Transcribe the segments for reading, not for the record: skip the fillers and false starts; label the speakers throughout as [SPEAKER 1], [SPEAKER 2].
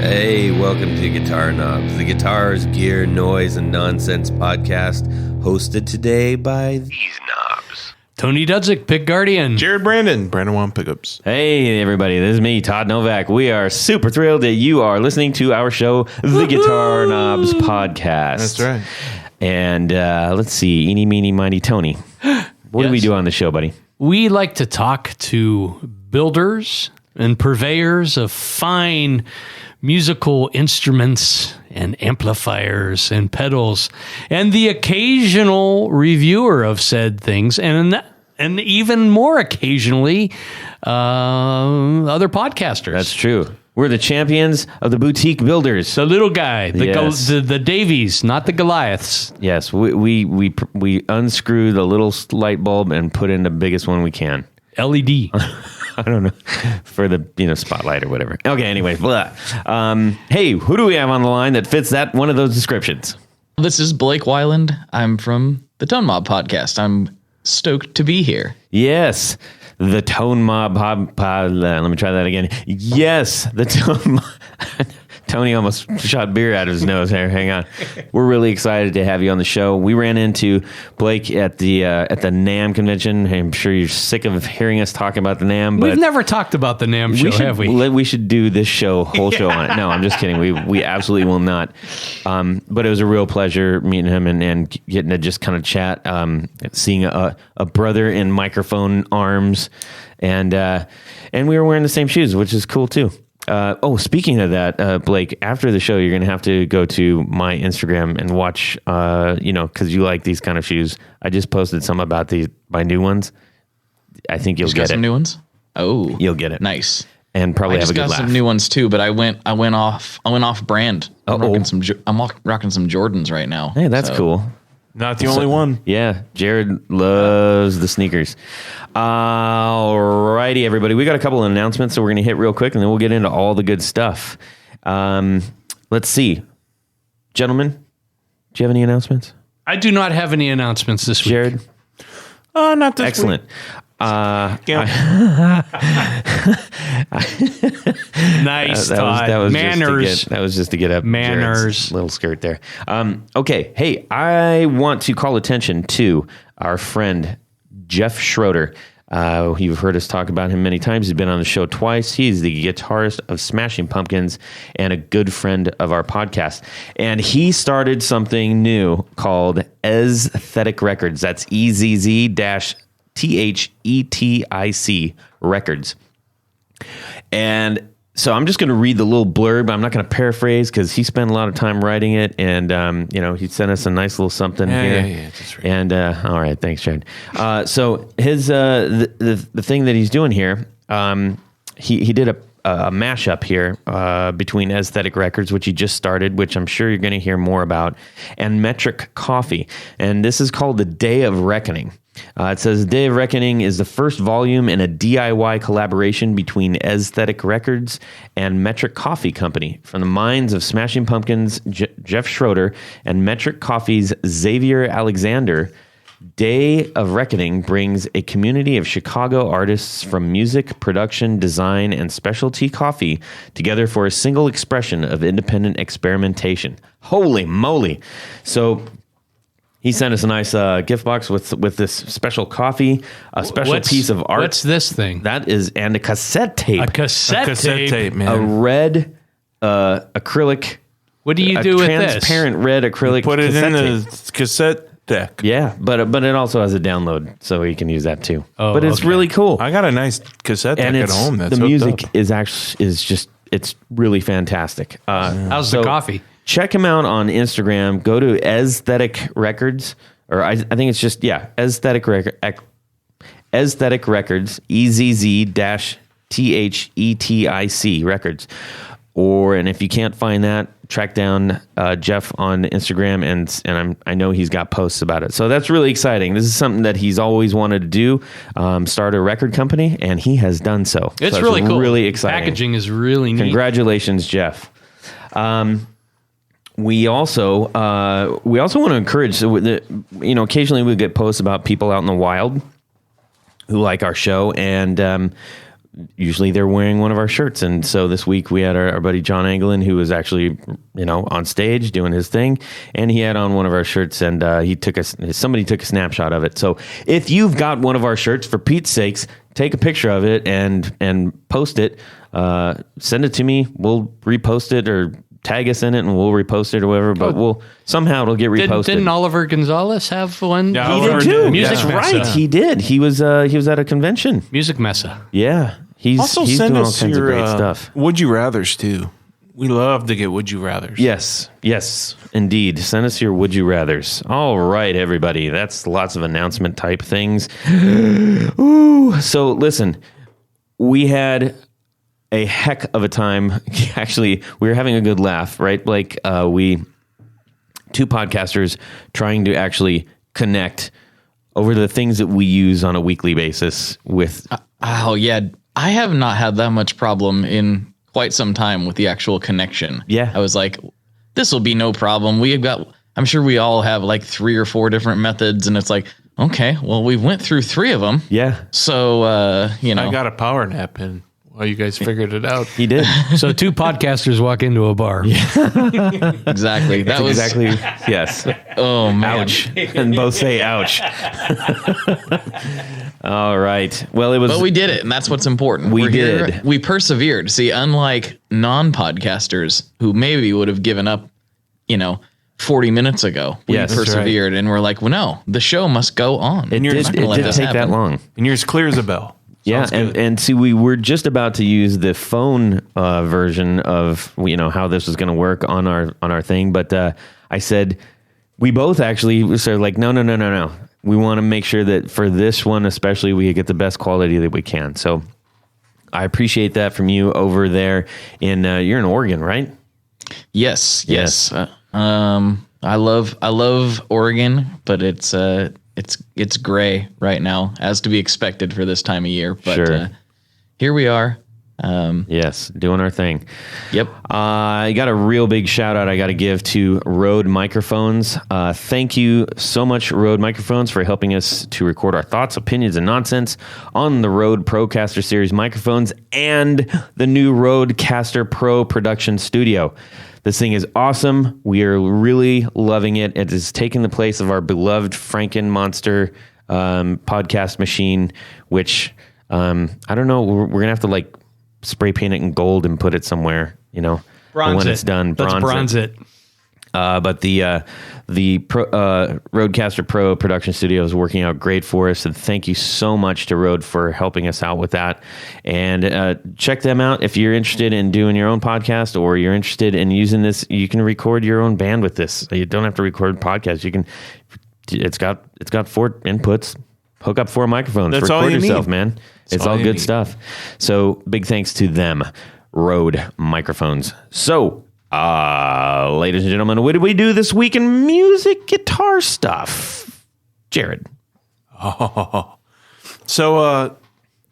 [SPEAKER 1] Hey, welcome to Guitar Knobs, the guitars, gear, noise, and nonsense podcast, hosted today by these knobs.
[SPEAKER 2] Tony Dudzik, Pick Guardian.
[SPEAKER 3] Jared Brandon One Pickups.
[SPEAKER 4] Hey, everybody, this is me, Todd Novak. We are super thrilled that you are listening to our show, the Guitar Knobs Podcast.
[SPEAKER 3] That's right.
[SPEAKER 4] And let's see, eeny, meeny, miny, Tony. What do we do on the show, buddy?
[SPEAKER 2] We like to talk to builders and purveyors of fine musical instruments and amplifiers and pedals, and the occasional reviewer of said things, and even more occasionally, other podcasters.
[SPEAKER 4] That's true. We're the champions of the boutique builders.
[SPEAKER 2] The little guy,
[SPEAKER 4] Yes.
[SPEAKER 2] the Davies, not the Goliaths.
[SPEAKER 4] Yes, we unscrew the little light bulb and put in the biggest one we can.
[SPEAKER 2] LED.
[SPEAKER 4] I don't know, for the spotlight or whatever. Okay, anyway, blah. Hey, who do we have on the line that fits that one of those descriptions?
[SPEAKER 5] This is Blake Wyland. I'm from the Tone Mob podcast. I'm stoked to be here.
[SPEAKER 4] Yes, the Tone Mob pod. Let me try that again. Yes, the Tone Mob. Tony almost shot beer out of his nose. Here, hang on. We're really excited to have you on the show. We ran into Blake at the NAMM convention. I'm sure you're sick of hearing us talking about the NAMM. But
[SPEAKER 2] We've never talked about the NAMM show, have we?
[SPEAKER 4] We should do this whole show on it. No, I'm just kidding. We absolutely will not. But it was a real pleasure meeting him and getting to just kind of chat, seeing a brother in microphone arms, and we were wearing the same shoes, which is cool too. Speaking of that, Blake, after the show, you're going to have to go to my Instagram and watch, because you like these kind of shoes. I just posted some about my new ones. I think you'll get it.
[SPEAKER 5] Some new ones? Oh,
[SPEAKER 4] you'll get it.
[SPEAKER 5] Nice.
[SPEAKER 4] And probably have a good laugh.
[SPEAKER 5] I just got some new ones too, but I went off brand. I'm rocking some Jordans right now.
[SPEAKER 4] Hey, that's cool.
[SPEAKER 3] Not the only one.
[SPEAKER 4] Yeah, Jared loves the sneakers. Alrighty, everybody. We got a couple of announcements, so we're going to hit real quick, and then we'll get into all the good stuff. Let's see. Gentlemen, do you have any announcements?
[SPEAKER 2] I do not have any announcements this week.
[SPEAKER 4] Jared?
[SPEAKER 3] Not this
[SPEAKER 4] Excellent.
[SPEAKER 3] week.
[SPEAKER 2] Nice, Todd. Manners.
[SPEAKER 4] That was just to get up
[SPEAKER 2] Manners.
[SPEAKER 4] Jared's little skirt there. Okay. Hey, I want to call attention to our friend Jeff Schroeder. You've heard us talk about him many times. He's been on the show twice. He's the guitarist of Smashing Pumpkins and a good friend of our podcast. And he started something new called Aesthetic Records. That's EZZ-THETIC Records. And so I'm just going to read the little blurb. I'm not going to paraphrase because he spent a lot of time writing it, and he sent us a nice little something here.
[SPEAKER 3] Yeah, just read.
[SPEAKER 4] And all right, thanks, Jared. So his the thing that he's doing here, he did a mashup here between Aesthetic Records, which he just started, which I'm sure you're going to hear more about, and Metric Coffee, and this is called the Day of Reckoning. It says Day of Reckoning is the first volume in a DIY collaboration between Aesthetic Records and Metric Coffee Company. From the minds of Smashing Pumpkins' Jeff Schroeder and Metric Coffee's Xavier Alexander, Day of Reckoning brings a community of Chicago artists from music, production, design, and specialty coffee together for a single expression of independent experimentation. Holy moly! So he sent us a nice gift box with this special coffee, a special piece of art.
[SPEAKER 2] What's this thing?
[SPEAKER 4] That is, and a cassette tape.
[SPEAKER 2] A cassette tape,
[SPEAKER 3] man.
[SPEAKER 4] A red acrylic.
[SPEAKER 2] What do you do with this?
[SPEAKER 4] Transparent red acrylic.
[SPEAKER 3] Put it in
[SPEAKER 4] tape.
[SPEAKER 3] the cassette deck.
[SPEAKER 4] Yeah, but it also has a download, so you can use that too.
[SPEAKER 2] Oh,
[SPEAKER 4] but it's
[SPEAKER 2] okay.
[SPEAKER 4] really cool.
[SPEAKER 3] I got a nice cassette deck
[SPEAKER 4] And
[SPEAKER 3] at home. That's
[SPEAKER 4] the music
[SPEAKER 3] hooked up.
[SPEAKER 4] is just it's really fantastic.
[SPEAKER 2] How's the coffee?
[SPEAKER 4] Check him out on Instagram. Go to Aesthetic Records, or I think it's just Aesthetic Records, EZZ-THETIC Records. And if you can't find that, track down Jeff on Instagram, and I know he's got posts about it. So that's really exciting. This is something that he's always wanted to do, start a record company, and he has done so.
[SPEAKER 2] It's
[SPEAKER 4] so
[SPEAKER 2] really cool.
[SPEAKER 4] Really exciting.
[SPEAKER 2] Packaging is really neat.
[SPEAKER 4] Congratulations, Jeff. We also want to encourage. So occasionally we get posts about people out in the wild who like our show, and usually they're wearing one of our shirts. And so this week we had our buddy John Anglin, who was actually, on stage doing his thing, and he had on one of our shirts, and somebody took a snapshot of it. So if you've got one of our shirts, for Pete's sakes, take a picture of it and post it. Send it to me. We'll repost it, or tag us in it and we'll repost it or whatever, but it'll get reposted.
[SPEAKER 2] Didn't Oliver Gonzalez have one?
[SPEAKER 3] Yeah,
[SPEAKER 4] He did too.
[SPEAKER 2] Music
[SPEAKER 4] That's
[SPEAKER 2] Mesa.
[SPEAKER 4] right. He did. He was at a convention.
[SPEAKER 2] Music Mesa.
[SPEAKER 4] Yeah. He's
[SPEAKER 3] Also,
[SPEAKER 4] doing
[SPEAKER 3] send
[SPEAKER 4] all
[SPEAKER 3] us
[SPEAKER 4] kinds
[SPEAKER 3] your
[SPEAKER 4] of great stuff.
[SPEAKER 3] Would you rathers too. We love to get would you rathers.
[SPEAKER 4] Yes, indeed. Send us your would you rathers. All right, everybody. That's lots of announcement type things. Ooh. So listen, we had a heck of a time. Actually, we were having a good laugh, right? Like two podcasters trying to actually connect over the things that we use on a weekly basis with.
[SPEAKER 5] Oh yeah, I have not had that much problem in quite some time with the actual connection.
[SPEAKER 4] Yeah.
[SPEAKER 5] I was like, this will be no problem. I'm sure we all have like 3 or 4 different methods, and it's like, okay, well, we went through 3 of them.
[SPEAKER 4] Yeah.
[SPEAKER 5] So,
[SPEAKER 3] I got a power nap in while you guys figured it out.
[SPEAKER 4] He did.
[SPEAKER 2] So 2 podcasters walk into a bar.
[SPEAKER 5] exactly. That was
[SPEAKER 4] Exactly. Yes.
[SPEAKER 5] Oh man.
[SPEAKER 4] Ouch. And both say ouch. All right. Well,
[SPEAKER 5] But we did it, and that's what's important.
[SPEAKER 4] We
[SPEAKER 5] We're here.
[SPEAKER 4] did.
[SPEAKER 5] We persevered. See, unlike non-podcasters who maybe would have given up, 40 minutes ago, we
[SPEAKER 4] Yes, that's
[SPEAKER 5] persevered, and we're like, well, no, the show must go on.
[SPEAKER 4] It
[SPEAKER 5] We're
[SPEAKER 4] did,
[SPEAKER 5] not gonna let
[SPEAKER 4] it did
[SPEAKER 5] this
[SPEAKER 4] take that
[SPEAKER 5] happen.
[SPEAKER 4] long.
[SPEAKER 3] And you're as clear as a bell.
[SPEAKER 4] Yeah,
[SPEAKER 3] Sounds good.
[SPEAKER 4] and see, we were just about to use the phone version of how this was going to work on our thing, but I said we both actually started like no. We want to make sure that for this one especially we get the best quality that we can. So I appreciate that from you over there you're in Oregon, right?
[SPEAKER 5] Yes.
[SPEAKER 4] Yes.
[SPEAKER 5] I love Oregon, but it's gray right now, as to be expected for this time of year. But
[SPEAKER 4] Sure.
[SPEAKER 5] here we are.
[SPEAKER 4] Yes, doing our thing.
[SPEAKER 5] Yep.
[SPEAKER 4] I got a real big shout out I got to give to Rode Microphones. Thank you so much, Rode Microphones, for helping us to record our thoughts, opinions, and nonsense on the Rode Procaster Series microphones and the new Rodecaster Pro Production Studio. This thing is awesome. We are really loving it. It has taken the place of our beloved Franken Monster podcast machine, which I don't know. We're going to have to spray paint it in gold and put it somewhere,
[SPEAKER 2] Bronze
[SPEAKER 4] when
[SPEAKER 2] it.
[SPEAKER 4] it's done.
[SPEAKER 2] Let's bronze it.
[SPEAKER 4] But the Rodecaster Pro Production Studio is working out great for us, and thank you so much to Rode for helping us out with that. And check them out if you're interested in doing your own podcast, or you're interested in using this. You can record your own band with this. You don't have to record podcasts. You can. It's got 4 inputs. Hook up 4 microphones.
[SPEAKER 3] That's
[SPEAKER 4] record
[SPEAKER 3] all you
[SPEAKER 4] yourself,
[SPEAKER 3] need.
[SPEAKER 4] man. It's
[SPEAKER 3] all
[SPEAKER 4] all
[SPEAKER 3] you
[SPEAKER 4] good
[SPEAKER 3] need.
[SPEAKER 4] stuff. So big thanks to them, Rode Microphones. So. Ladies and gentlemen, what did we do this week in music guitar stuff? Jared.
[SPEAKER 3] So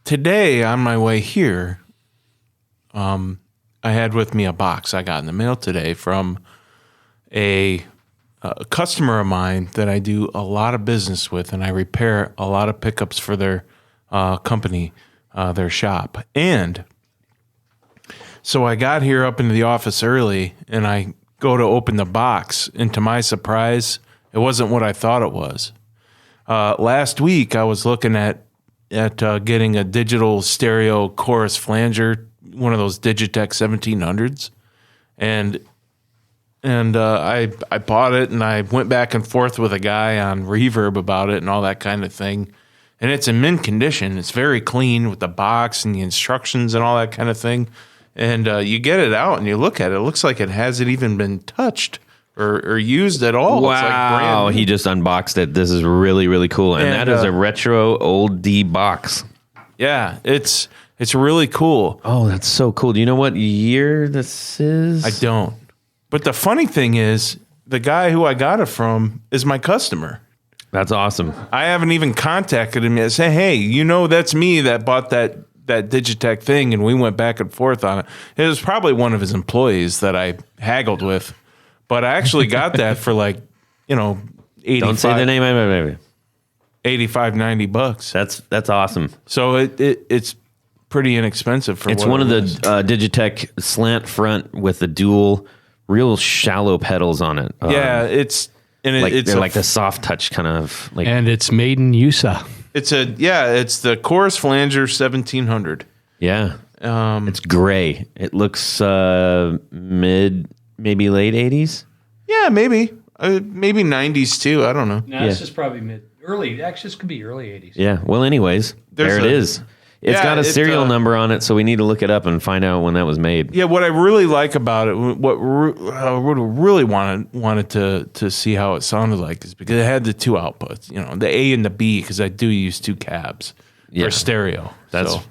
[SPEAKER 3] today on my way here, I had with me a box I got in the mail today from a customer of mine that I do a lot of business with, and I repair a lot of pickups for their company, their shop. And so I got here up into the office early, and I go to open the box, and to my surprise, it wasn't what I thought it was. Last week, I was looking at getting a digital stereo chorus flanger, one of those Digitech 1700s, and I bought it, and I went back and forth with a guy on Reverb about it and all that kind of thing. And it's in mint condition. It's very clean with the box and the instructions and all that kind of thing. And you get it out and you look at it. It looks like it hasn't even been touched or used at all. It's like brand
[SPEAKER 4] Wow,
[SPEAKER 3] new.
[SPEAKER 4] he just unboxed it. This is really, really cool. And that is a retro old D box.
[SPEAKER 3] Yeah, it's really cool.
[SPEAKER 4] Oh, that's so cool. Do you know what year this is?
[SPEAKER 3] I don't. But the funny thing is, the guy who I got it from is my customer.
[SPEAKER 4] That's awesome.
[SPEAKER 3] I haven't even contacted him yet. Say, hey, that's me that bought that Digitech thing, and we went back and forth on it. It was probably one of his employees that I haggled with, but I actually got that for $85,
[SPEAKER 4] Don't say the name of it.
[SPEAKER 3] $85, $90.
[SPEAKER 4] That's awesome.
[SPEAKER 3] So it's pretty inexpensive for
[SPEAKER 4] It's
[SPEAKER 3] what
[SPEAKER 4] one
[SPEAKER 3] it
[SPEAKER 4] of the
[SPEAKER 3] was.
[SPEAKER 4] Digitech slant front with the dual, real shallow pedals on it.
[SPEAKER 3] Yeah, it's
[SPEAKER 4] They're like the soft touch kind of like.
[SPEAKER 2] And it's made in USA.
[SPEAKER 3] it's the Chorus Flanger 1700.
[SPEAKER 4] Yeah, it's gray. It looks mid, maybe late 80s.
[SPEAKER 3] Yeah, maybe 90s too. I don't know.
[SPEAKER 2] No, this is probably early. Actually, this could be early 80s.
[SPEAKER 4] Yeah. Well, anyways, there it is. It's got a serial number on it, so we need to look it up and find out when that was made.
[SPEAKER 3] Yeah, what I really like about it, I would have really wanted to see how it sounded like, is because it had the two outputs, the A and the B, because I do use two cabs for stereo.
[SPEAKER 4] That's
[SPEAKER 3] So,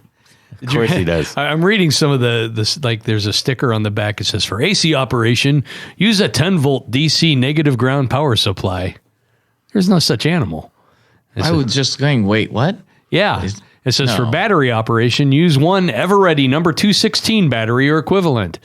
[SPEAKER 4] of course he does.
[SPEAKER 2] I'm reading some of this. Like, there's a sticker on the back. It says, for AC operation, use a 10-volt DC negative ground power supply. There's no such animal.
[SPEAKER 5] I was just going, wait, what?
[SPEAKER 2] Yeah. It says for
[SPEAKER 5] No.
[SPEAKER 2] battery operation, use one Everready number 216 battery or equivalent.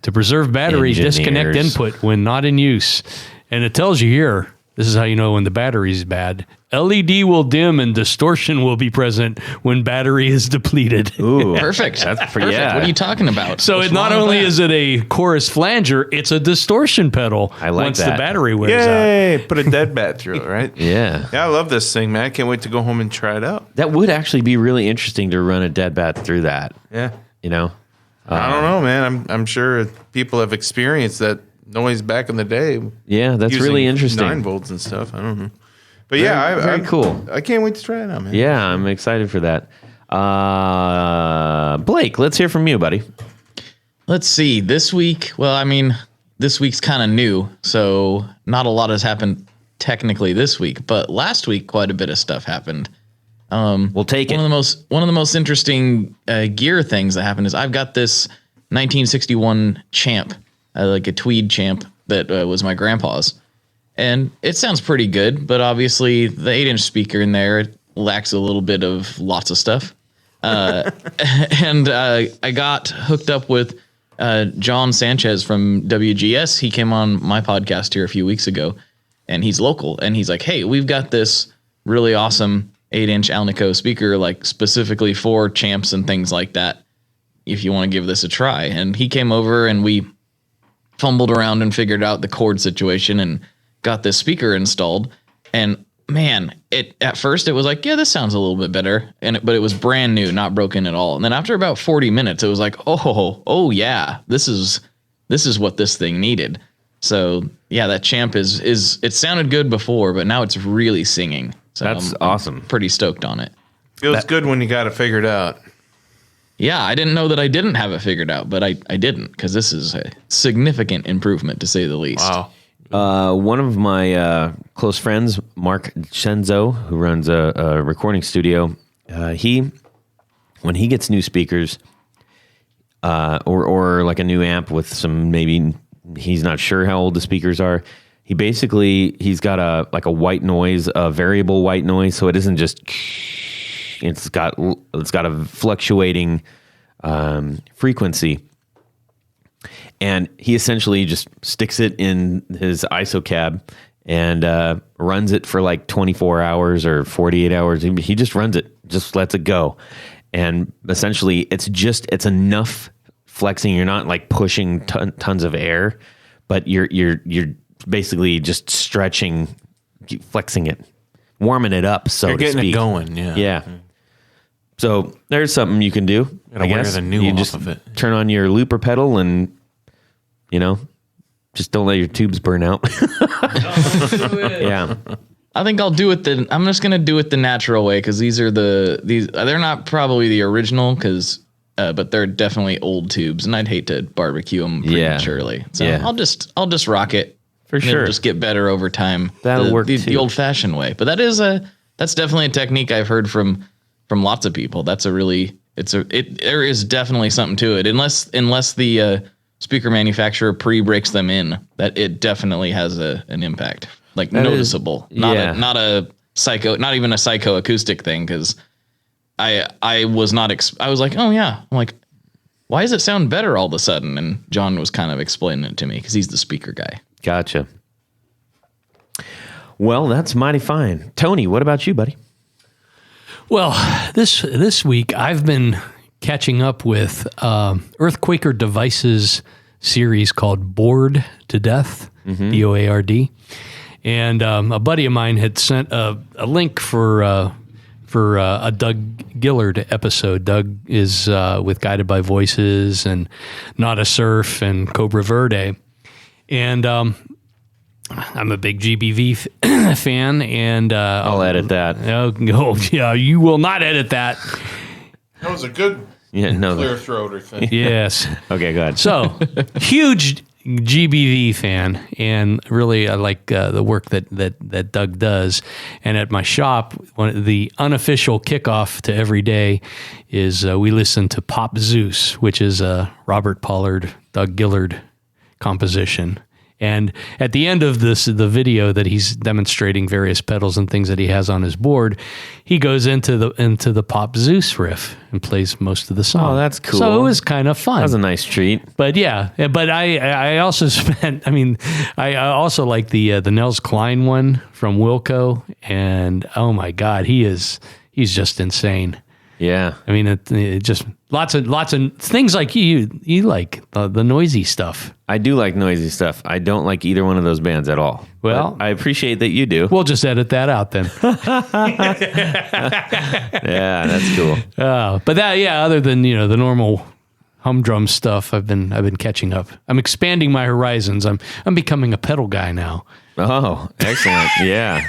[SPEAKER 2] To preserve battery, disconnect
[SPEAKER 4] Engineers.
[SPEAKER 2] input when not in use. And it tells you here, this is how you know when the battery is bad. LED will dim and distortion will be present when battery is depleted.
[SPEAKER 4] Ooh,
[SPEAKER 5] Perfect.
[SPEAKER 4] That's
[SPEAKER 5] Perfect.
[SPEAKER 4] yeah.
[SPEAKER 5] What are you talking about?
[SPEAKER 2] So
[SPEAKER 5] What's
[SPEAKER 2] it not
[SPEAKER 5] wrong with
[SPEAKER 2] only
[SPEAKER 5] that?
[SPEAKER 2] is it a chorus flanger, it's a distortion pedal.
[SPEAKER 4] I like
[SPEAKER 2] once
[SPEAKER 4] that.
[SPEAKER 2] the battery wears out.
[SPEAKER 3] yay! Put a dead bat through it, right?
[SPEAKER 4] Yeah.
[SPEAKER 3] Yeah, I love this thing, man. I can't wait to go home and try it out.
[SPEAKER 4] That would actually be really interesting to run a dead bat through that.
[SPEAKER 3] Yeah.
[SPEAKER 4] You know.
[SPEAKER 3] I don't know, man. I'm sure people have experienced that noise back in the day.
[SPEAKER 4] Yeah, that's
[SPEAKER 3] using
[SPEAKER 4] really interesting.
[SPEAKER 3] 9 volts and stuff. I don't know. But yeah,
[SPEAKER 4] very
[SPEAKER 3] I'm
[SPEAKER 4] cool.
[SPEAKER 3] I can't wait to try it out, man.
[SPEAKER 4] Yeah, I'm excited for that. Blake, let's hear from you, buddy.
[SPEAKER 5] Let's see. This week, this week's kind of new, so not a lot has happened technically this week, but last week quite a bit of stuff happened.
[SPEAKER 4] We'll take
[SPEAKER 5] One
[SPEAKER 4] it.
[SPEAKER 5] of the most interesting gear things that happened is I've got this 1961 Champ, like a tweed Champ that was my grandpa's, and it sounds pretty good. But obviously, the 8-inch speaker in there lacks a little bit of lots of stuff. And I got hooked up with John Sanchez from WGS. He came on my podcast here a few weeks ago, and he's local. And he's like, "Hey, we've got this really awesome 8-inch Alnico speaker, like specifically for champs and things like that, if you want to give this a try." And he came over and we fumbled around and figured out the cord situation and got this speaker installed. And man, at first it was like, yeah, this sounds a little bit better. But it was brand new, not broken at all. And then after about 40 minutes, it was like, oh yeah, this is what this thing needed. So yeah, that Champ is it sounded good before, but now it's really singing. So
[SPEAKER 4] That's
[SPEAKER 5] I'm
[SPEAKER 4] awesome.
[SPEAKER 5] pretty stoked on it.
[SPEAKER 3] Feels good when you got it figured out.
[SPEAKER 5] Yeah, I didn't know that I didn't have it figured out, but I didn't, because this is a significant improvement, to say the least.
[SPEAKER 3] Wow.
[SPEAKER 4] One of my close friends, Mark Chenzo, who runs a recording studio, when he gets new speakers or like a new amp with some, maybe he's not sure how old the speakers are, he's got a white noise, a variable white noise, so it isn't just. It's got a fluctuating frequency. And he essentially just sticks it in his ISO cab and runs it for like 24 hours or 48 hours. He just runs it, just lets it go. And essentially it's enough flexing. You're not like pushing tons of air, but you're basically just stretching, flexing it, warming it up, so
[SPEAKER 3] You're
[SPEAKER 4] to
[SPEAKER 3] getting
[SPEAKER 4] speak.
[SPEAKER 3] it going, yeah.
[SPEAKER 4] Yeah. So there's something you can do.
[SPEAKER 3] Gotta
[SPEAKER 4] I
[SPEAKER 3] wear
[SPEAKER 4] guess
[SPEAKER 3] the new
[SPEAKER 4] you
[SPEAKER 3] off
[SPEAKER 4] just
[SPEAKER 3] of it.
[SPEAKER 4] turn on your looper pedal and, just don't let your tubes burn out. Yeah.
[SPEAKER 5] I think I'll do it I'm just gonna do it the natural way, because they're not probably the original, but they're definitely old tubes, and I'd hate to barbecue them prematurely. So
[SPEAKER 4] Yeah.
[SPEAKER 5] I'll just rock it
[SPEAKER 4] For
[SPEAKER 5] and
[SPEAKER 4] sure.
[SPEAKER 5] it'll just get better over time.
[SPEAKER 4] That'll work
[SPEAKER 5] the
[SPEAKER 4] too.
[SPEAKER 5] old fashioned way. But that's definitely a technique I've heard from lots of people. There is definitely something to it. Unless the speaker manufacturer pre-breaks them in, that it definitely has an impact, like noticeable. Not even a psychoacoustic thing, because I was like, oh yeah, I'm like, why does it sound better all of a sudden? And John was kind of explaining it to me, because he's the speaker guy.
[SPEAKER 4] Gotcha. Well, that's mighty fine. Tony, what about you, buddy?
[SPEAKER 2] Well, this week I've been catching up with Earthquaker Devices series called Bored to Death, Board. And a buddy of mine had sent a link for a Doug Gillard episode. Doug is with Guided by Voices and Not a Surf and Cobra Verde. And I'm a big GBV fan. And
[SPEAKER 4] I'll edit that.
[SPEAKER 2] Oh, yeah, you will not edit that.
[SPEAKER 3] That was a good clear throater thing.
[SPEAKER 2] Yes.
[SPEAKER 4] Okay, go ahead.
[SPEAKER 2] So, huge GBV fan, and really I like the work that Doug does. And at my shop, the unofficial kickoff to every day is we listen to Pop Zeus, which is a Robert Pollard, Doug Gillard composition. And at the end of the video that he's demonstrating various pedals and things that he has on his board, he goes into the Pop Zeus riff and plays most of the song.
[SPEAKER 4] Oh, that's cool.
[SPEAKER 2] So it was kind of fun.
[SPEAKER 4] That was a nice treat.
[SPEAKER 2] But yeah, but I also spent. I mean, I also like the Nels Klein one from Wilco, and oh my God, he's just insane.
[SPEAKER 4] Yeah.
[SPEAKER 2] I mean, it just lots of things like you like the noisy stuff.
[SPEAKER 4] I do like noisy stuff. I don't like either one of those bands at all.
[SPEAKER 2] Well,
[SPEAKER 4] but I appreciate that you do.
[SPEAKER 2] We'll just edit that out then.
[SPEAKER 4] Yeah, that's cool.
[SPEAKER 2] But that, yeah, other than the normal humdrum stuff, I've been catching up. I'm expanding my horizons. I'm becoming a pedal guy now.
[SPEAKER 4] Oh, excellent. Yeah.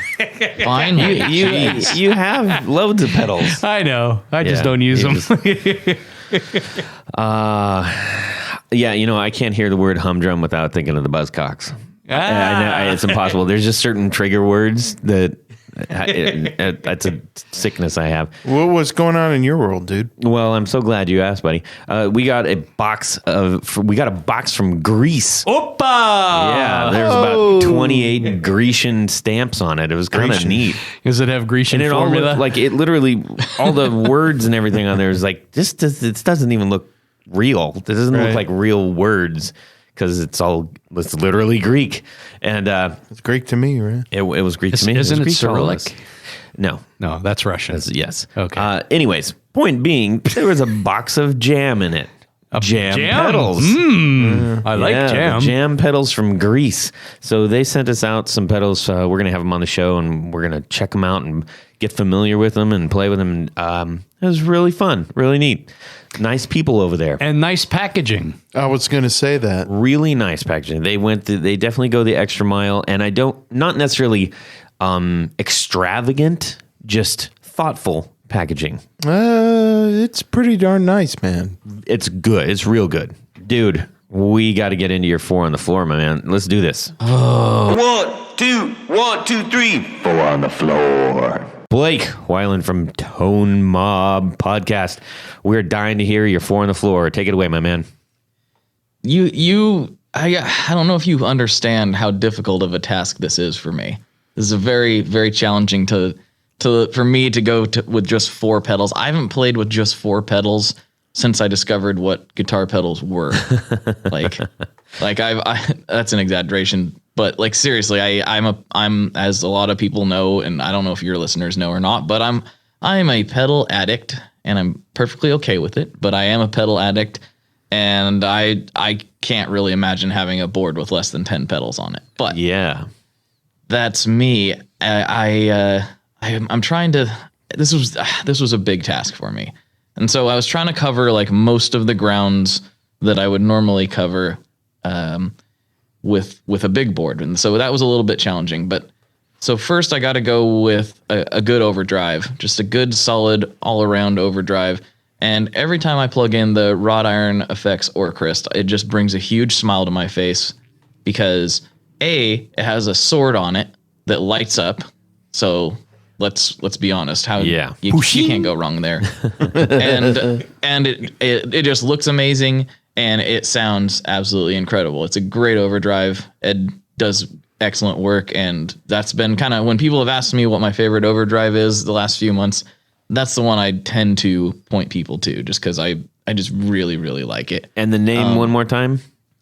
[SPEAKER 5] Finally.
[SPEAKER 4] You have loads of pedals.
[SPEAKER 2] I know. I just don't use them.
[SPEAKER 4] Yeah, I can't hear the word humdrum without thinking of the Buzzcocks. I know, it's impossible. There's just certain trigger words that that's a sickness I have.
[SPEAKER 3] What was going on in your world, dude?
[SPEAKER 4] Well, I'm so glad you asked, buddy. We got a box from Greece.
[SPEAKER 2] Oppa!
[SPEAKER 4] Yeah, there's about 28 Grecian stamps on it. It was kind of neat.
[SPEAKER 2] Does it have Grecian
[SPEAKER 4] And it
[SPEAKER 2] formula?
[SPEAKER 4] all looked like it literally, all the words and everything on there is like, it doesn't even look real. It doesn't look like real words because it's literally Greek. And
[SPEAKER 3] it's Greek to me, right?
[SPEAKER 4] it was Greek to me.
[SPEAKER 2] Isn't it
[SPEAKER 4] Greek to all of
[SPEAKER 2] Cyrillic?
[SPEAKER 4] us. No.
[SPEAKER 2] No, that's Russian.
[SPEAKER 4] Yes.
[SPEAKER 2] Okay.
[SPEAKER 4] Anyways, point being, there was a box of jam in it. Jam pedals.
[SPEAKER 2] I like jam.
[SPEAKER 4] The jam pedals from Greece. So they sent us out some pedals. We're going to have them on the show, and we're going to check them out and get familiar with them and play with them. It was really fun, really neat. Nice people over there.
[SPEAKER 2] And nice packaging.
[SPEAKER 3] I was going to say that.
[SPEAKER 4] Really nice packaging. They definitely go the extra mile, and not necessarily extravagant, just thoughtful packaging.
[SPEAKER 3] It's pretty darn nice, man.
[SPEAKER 4] It's good. It's real good. Dude, we got to get into your 4 on the floor, my man. Let's do this. 1, 2, 1, 2, 3. 4 on the floor. Blake Wyland from Tone Mob Podcast. We're dying to hear your 4 on the floor. Take it away, my man.
[SPEAKER 5] I don't know if you understand how difficult of a task this is for me. This is a very, very challenging for me to go with just 4 pedals. I haven't played with just 4 pedals since I discovered what guitar pedals were. like that's an exaggeration, but like seriously, I'm as a lot of people know, and I don't know if your listeners know or not, but I'm a pedal addict, and I'm perfectly okay with it. But I am a pedal addict, and I can't really imagine having a board with less than 10 pedals on it. But
[SPEAKER 4] yeah,
[SPEAKER 5] that's me. I'm trying to. This was a big task for me, and so I was trying to cover like most of the grounds that I would normally cover with a big board, and so that was a little bit challenging. But so first, I got to go with a good overdrive, just a good solid all around overdrive. And every time I plug in the Wrought Iron Effects Orcrist, it just brings a huge smile to my face because it has a sword on it that lights up. So let's be honest, you can't go wrong there. and it just looks amazing, and it sounds absolutely incredible. It's a great overdrive. Ed does excellent work, and that's been kind of when people have asked me what my favorite overdrive is the last few months. That's the one I tend to point people to, just because I just really, really like it.
[SPEAKER 4] And the name one more time?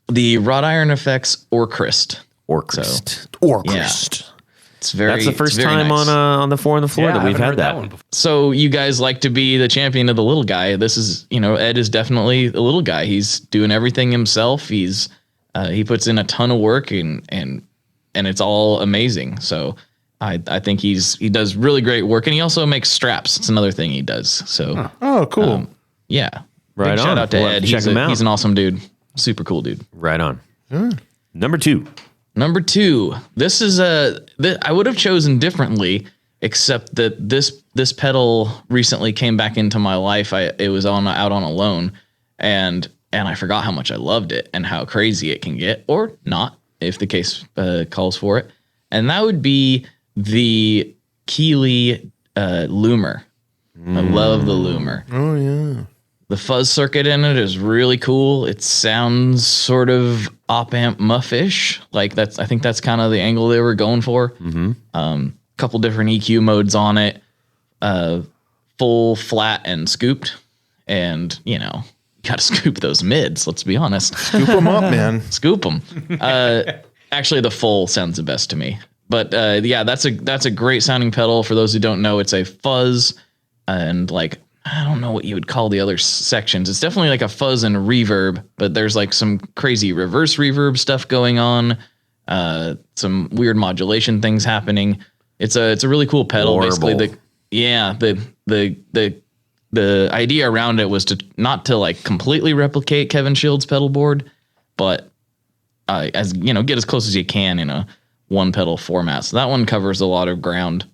[SPEAKER 5] The Wrought Iron Effects Orcrist.
[SPEAKER 4] Orcrist.
[SPEAKER 5] Orcrist. It's very.
[SPEAKER 4] That's the first
[SPEAKER 5] it's very
[SPEAKER 4] time
[SPEAKER 5] nice.
[SPEAKER 4] on the 4 on the floor that
[SPEAKER 2] I
[SPEAKER 4] we've
[SPEAKER 2] haven't
[SPEAKER 4] had
[SPEAKER 2] heard
[SPEAKER 4] that.
[SPEAKER 2] one before.
[SPEAKER 5] So you guys like to be the champion of the little guy. This is, Ed is definitely a little guy. He's doing everything himself. He puts in a ton of work and it's all amazing. So I think he does really great work, and he also makes straps. It's another thing he does. So
[SPEAKER 3] Oh, cool.
[SPEAKER 5] yeah,
[SPEAKER 4] Right
[SPEAKER 5] big
[SPEAKER 4] on.
[SPEAKER 5] shout out to
[SPEAKER 4] We'll have
[SPEAKER 5] Ed.
[SPEAKER 4] to check
[SPEAKER 5] He's
[SPEAKER 4] him out.
[SPEAKER 5] he's an awesome dude. Super cool dude.
[SPEAKER 4] Right on. Number 2.
[SPEAKER 5] Number 2, this is I would have chosen differently, except that this pedal recently came back into my life. It was out on a loan, and I forgot how much I loved it and how crazy it can get, or not, if the case calls for it. And that would be the Keeley Loomer. I love the Loomer.
[SPEAKER 3] Oh, yeah.
[SPEAKER 5] The fuzz circuit in it is really cool. It sounds sort of op amp muffish. Like I think that's kind of the angle they were going for. Couple different EQ modes on it, full, flat, and scooped. And you got to scoop those mids. Let's be honest.
[SPEAKER 3] Scoop them up, man.
[SPEAKER 5] Scoop them. Actually, the full sounds the best to me. But yeah, that's a great sounding pedal. For those who don't know, it's a fuzz and like. I don't know what you would call the other sections. It's definitely like a fuzz and a reverb, but there's like some crazy reverse reverb stuff going on. Some weird modulation things happening. It's a really cool pedal.
[SPEAKER 4] Horrible.
[SPEAKER 5] Basically, the idea around it was not to like completely replicate Kevin Shields' pedal board, but get as close as you can in a one pedal format. So that one covers a lot of ground.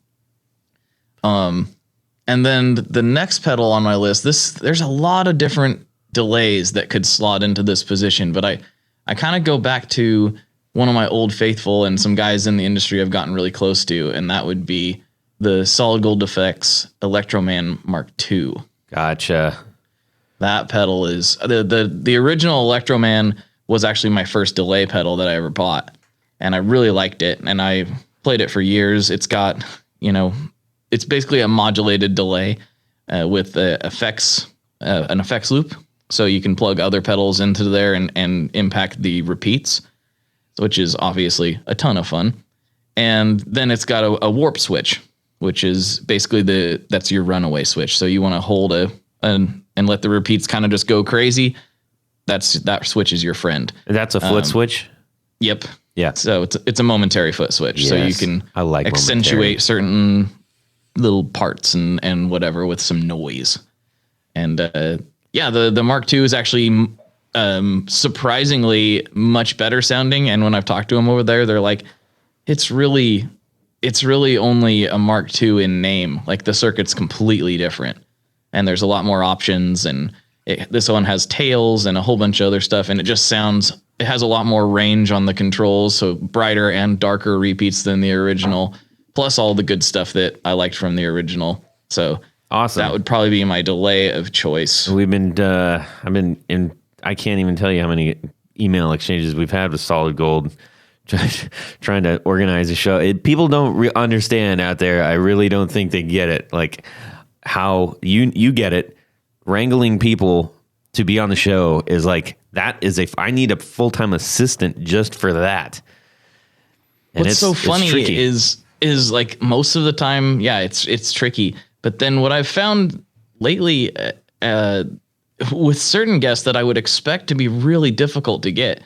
[SPEAKER 5] And then the next pedal on my list, there's a lot of different delays that could slot into this position, but I kind of go back to one of my old faithful and some guys in the industry I've gotten really close to, and that would be the Solid Gold Effects Electroman Mark II.
[SPEAKER 4] Gotcha.
[SPEAKER 5] That pedal is the original Electroman was actually my first delay pedal that I ever bought, and I really liked it, and I played it for years. It's got, it's basically a modulated delay with an effects loop, so you can plug other pedals into there and impact the repeats, which is obviously a ton of fun. And then it's got a warp switch, which is basically that's your runaway switch. So you want to hold and let the repeats kind of just go crazy. That switch is your friend.
[SPEAKER 4] That's a foot switch?
[SPEAKER 5] Yep.
[SPEAKER 4] Yeah.
[SPEAKER 5] So it's a momentary foot switch. So you
[SPEAKER 4] Yes.
[SPEAKER 5] can
[SPEAKER 4] I like
[SPEAKER 5] accentuate
[SPEAKER 4] momentary.
[SPEAKER 5] certain little parts and whatever with some noise. And the Mark II is actually surprisingly much better sounding. And when I've talked to them over there, they're like, it's really only a Mark II in name. Like the circuit's completely different, and there's a lot more options. And this one has tails and a whole bunch of other stuff, and it has a lot more range on the controls, so brighter and darker repeats than the original, plus all the good stuff that I liked from the original. So
[SPEAKER 4] Awesome.
[SPEAKER 5] that would probably be my delay of choice.
[SPEAKER 4] I've been in, I can't even tell you how many email exchanges we've had with Solid Gold trying to organize a show. People don't understand out there. I really don't think they get it. Like how you get it. Wrangling people to be on the show is like, I need a full-time assistant just for that. And
[SPEAKER 5] What's so funny
[SPEAKER 4] tricky.
[SPEAKER 5] is like most of the time, yeah, it's tricky. But then what I've found lately with certain guests that I would expect to be really difficult to get,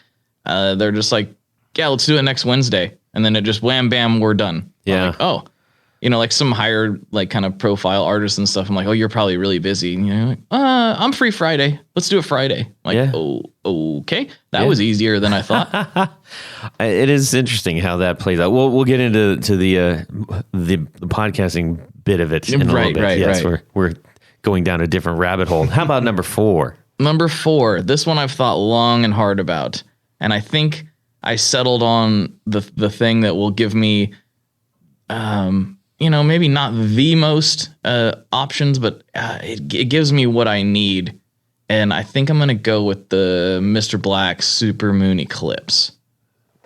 [SPEAKER 5] they're just like, yeah, let's do it next Wednesday. And then it just wham, bam, we're done.
[SPEAKER 4] Yeah.
[SPEAKER 5] I'm like, oh, like some higher, like kind of profile artists and stuff. I'm like, oh, you're probably really busy. Like, I'm free Friday. Let's do it Friday. Like,
[SPEAKER 4] Yeah.
[SPEAKER 5] oh, okay. That was easier than I thought.
[SPEAKER 4] It is interesting how that plays out. We'll get into the podcasting bit of it in a little bit.
[SPEAKER 5] Right.
[SPEAKER 4] Yes, we're going down a different rabbit hole. How about number 4?
[SPEAKER 5] Number 4, this one I've thought long and hard about, and I think I settled on the thing that will give me, maybe not the most options, but it gives me what I need, and I think I'm going to go with the Mr. Black Super Moon Eclipse.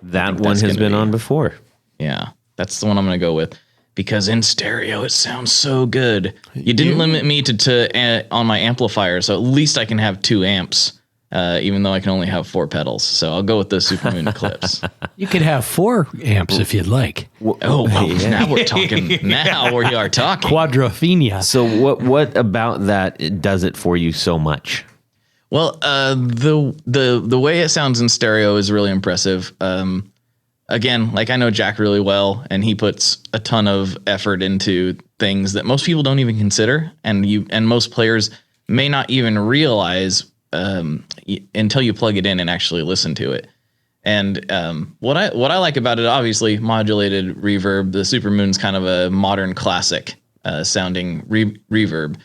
[SPEAKER 4] That one
[SPEAKER 5] that's
[SPEAKER 4] has
[SPEAKER 5] gonna
[SPEAKER 4] been
[SPEAKER 5] be-
[SPEAKER 4] on before.
[SPEAKER 5] Yeah, that's the one I'm going to go with. Because in stereo, it sounds so good. You didn't limit me to on my amplifier, so at least I can have 2 amps even though I can only have 4 pedals. So I'll go with the Supermoon Eclipse.
[SPEAKER 2] You could have 4 amps if you'd like.
[SPEAKER 5] Oh, well, now we're talking. Now we are talking.
[SPEAKER 2] Quadrophenia.
[SPEAKER 4] So what about that does it for you so much?
[SPEAKER 5] Well, the way it sounds in stereo is really impressive. Again, like I know Jack really well, and he puts a ton of effort into things that most people don't even consider, and most players may not even realize until you plug it in and actually listen to it. And what I like about it, obviously, modulated reverb. The Supermoon's kind of a modern classic sounding reverb,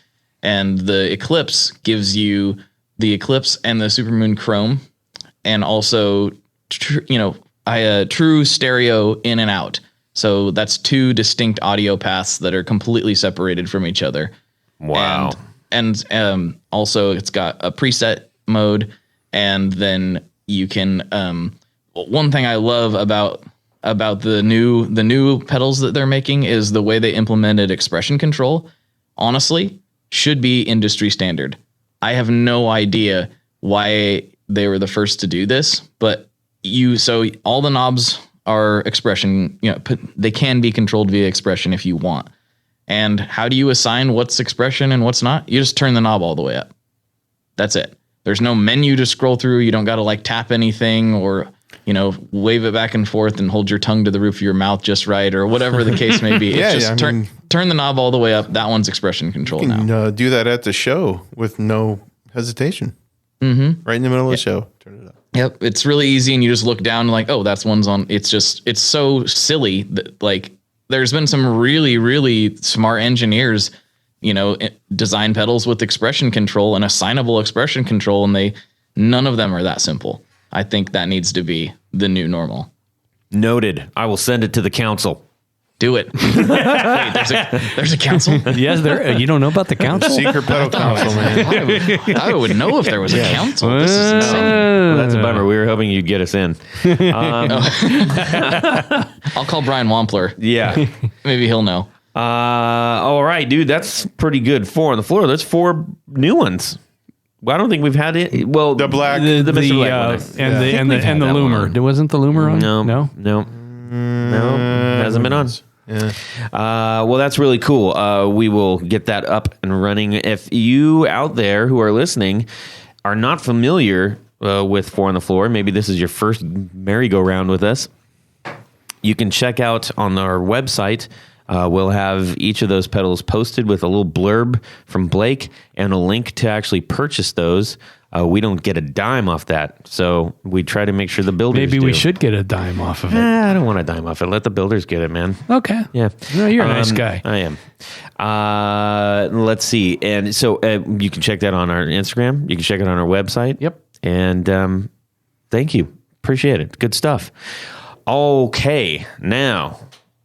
[SPEAKER 5] and the Eclipse gives you the Eclipse and the Supermoon Chrome, and also true stereo in and out. So that's 2 distinct audio paths that are completely separated from each other.
[SPEAKER 4] Wow.
[SPEAKER 5] And also it's got a preset mode, and then you can one thing I love about the new pedals that they're making is the way they implemented expression control. Honestly, should be industry standard. I have no idea why they were the first to do this, but so all the knobs are expression, they can be controlled via expression if you want. And how do you assign what's expression and what's not? You just turn the knob all the way up. That's it. There's no menu to scroll through. You don't got to like tap anything or, wave it back and forth and hold your tongue to the roof of your mouth just right or whatever the case may be. It's just turn the knob all the way up. That one's expression control
[SPEAKER 3] You can
[SPEAKER 5] now.
[SPEAKER 3] do that at the show with no hesitation. Mm-hmm. Right in the middle of the show. Turn it up.
[SPEAKER 5] Yep. It's really easy. And you just look down like, oh, that's one's on. It's so silly that like there's been some really, really smart engineers, design pedals with expression control and assignable expression control. And none of them are that simple. I think that needs to be the new normal.
[SPEAKER 4] Noted. I will send it to the council.
[SPEAKER 5] Do it. Wait, there's a council?
[SPEAKER 2] Yes, there. You don't know about the council?
[SPEAKER 3] Secret pedal council, man.
[SPEAKER 5] I would know if there was a council. This is insane.
[SPEAKER 4] Well, that's a bummer. We were hoping you'd get us in.
[SPEAKER 5] I'll call Brian Wampler.
[SPEAKER 4] Yeah.
[SPEAKER 5] Maybe he'll know.
[SPEAKER 4] All right, dude. That's pretty good. 4 on the floor. That's 4 new ones. Well, I don't think we've had it. Well,
[SPEAKER 3] The black.
[SPEAKER 4] the Mr. Black one.
[SPEAKER 2] and the Loomer. Wasn't the Loomer on?
[SPEAKER 4] No. Hasn't been on.
[SPEAKER 3] Yeah.
[SPEAKER 4] Well, that's really cool. We will get that up and running. If you out there who are listening are not familiar with 4 on the Floor, maybe this is your first merry-go-round with us, you can check out on our website. We'll have each of those pedals posted with a little blurb from Blake and a link to actually purchase those. We don't get a dime off that, so we try to make sure the builders
[SPEAKER 2] Maybe
[SPEAKER 4] do.
[SPEAKER 2] we should get a dime off of it.
[SPEAKER 4] I don't want a dime off it. Let the builders get it, man.
[SPEAKER 2] Okay.
[SPEAKER 4] Yeah.
[SPEAKER 2] No, you're a nice guy.
[SPEAKER 4] I am. Let's see. And so you can check that on our Instagram. You can check it on our website.
[SPEAKER 2] Yep.
[SPEAKER 4] And thank you. Appreciate it. Good stuff. Okay. Now,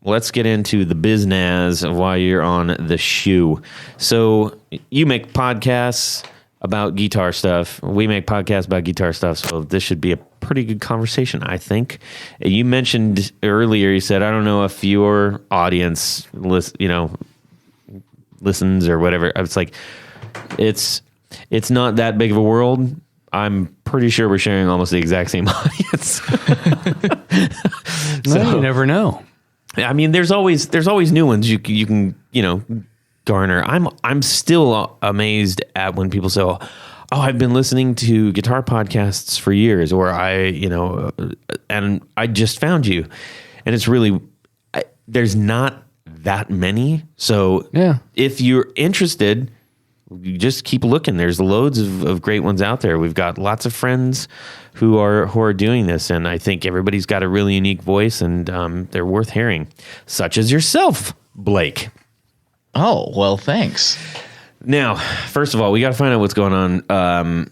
[SPEAKER 4] let's get into the biznaz while you're on the shoe. So you make podcasts about guitar stuff. We make podcasts about guitar stuff. So this should be a pretty good conversation, I think. You mentioned earlier, you said, I don't know if your audience listens or whatever. It's like, it's not that big of a world. I'm pretty sure we're sharing almost the exact same audience.
[SPEAKER 2] No, you never know.
[SPEAKER 4] I mean, there's always new ones you can garner. I'm still amazed at when people say, "Oh, I've been listening to guitar podcasts for years," or and I just found you, and it's really there's not that many. So
[SPEAKER 2] Yeah.
[SPEAKER 4] if you're interested, you just keep looking. There's loads of great ones out there. We've got lots of friends who are doing this, and I think everybody's got a really unique voice, and they're worth hearing, such as yourself, Blake.
[SPEAKER 5] Oh, well, thanks.
[SPEAKER 4] Now, first of all, we got to find out what's going on. I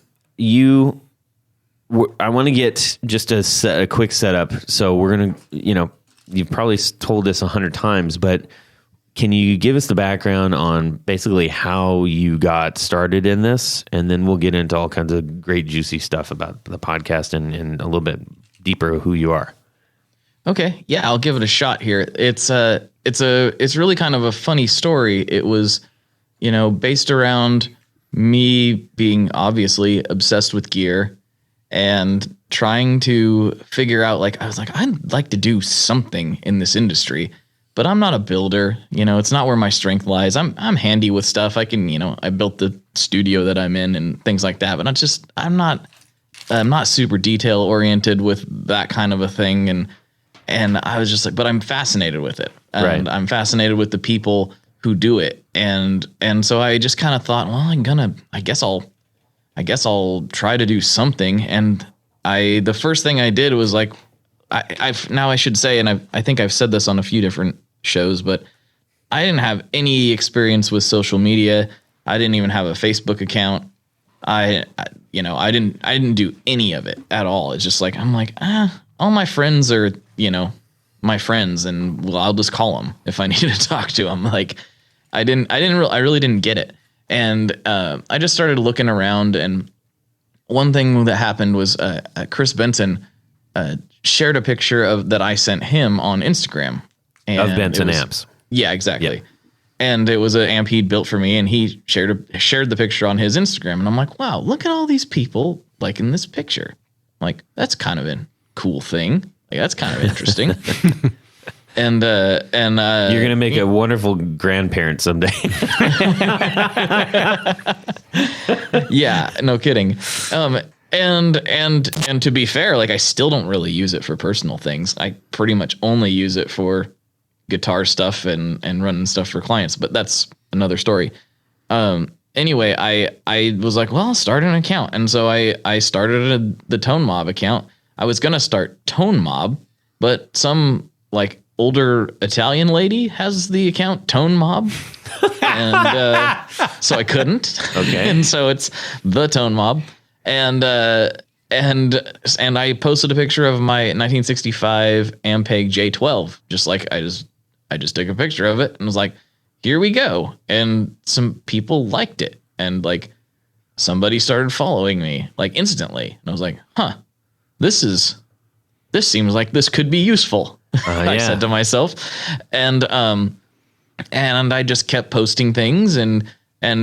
[SPEAKER 4] want to get just a quick setup. So we're going to, you've probably told this 100 times, but can you give us the background on basically how you got started in this? And then we'll get into all kinds of great juicy stuff about the podcast and a little bit deeper who you are.
[SPEAKER 5] Okay. Yeah, I'll give it a shot here. It's really kind of a funny story. It was, based around me being obviously obsessed with gear and trying to figure out, like, I was like, I'd like to do something in this industry, but I'm not a builder. You know, it's not where my strength lies. I'm handy with stuff. I can, you know, I built the studio that I'm in and things like that, but I'm not super detail oriented with that kind of a thing. And I was just like, but I'm fascinated with it. And
[SPEAKER 4] Right.
[SPEAKER 5] I'm fascinated with the people who do it. And so I just kind of thought, well, I guess I'll try to do something. And the first thing I did was like, I should say, and I think I've said this on a few different shows, but I didn't have any experience with social media. I didn't even have a Facebook account. I didn't do any of it at all. It's just like, I'm like, all my friends are, you know, my friends, and well, I'll just call them if I need to talk to them. Like, I really didn't get it. And I just started looking around, and one thing that happened was Chris Benson shared a picture that I sent him on Instagram. And
[SPEAKER 4] Of Benson amps.
[SPEAKER 5] Yeah, exactly.
[SPEAKER 4] Yep.
[SPEAKER 5] And it was an amp he'd built for me, and he shared the picture on his Instagram. And I'm like, wow, look at all these people like in this picture. Like, that's kind of a cool thing. Like, that's kind of interesting. And
[SPEAKER 4] You're gonna make a wonderful grandparent someday.
[SPEAKER 5] yeah, no kidding. And to be fair, like, I still don't really use it for personal things. I pretty much only use it for guitar stuff and running stuff for clients, but that's another story. Anyway, I was like, well, I'll start an account. And so I started the Tone Mob account. I was going to start Tone Mob, but some like older Italian lady has the account Tone Mob. And so I couldn't.
[SPEAKER 4] Okay.
[SPEAKER 5] And so it's the Tone Mob. And I posted a picture of my 1965 Ampeg J12. Just like I just took a picture of it and was like, here we go. And some people liked it. And like somebody started following me like instantly. And I was like, this seems like this could be useful. I
[SPEAKER 4] Yeah.
[SPEAKER 5] said to myself. And I just kept posting things and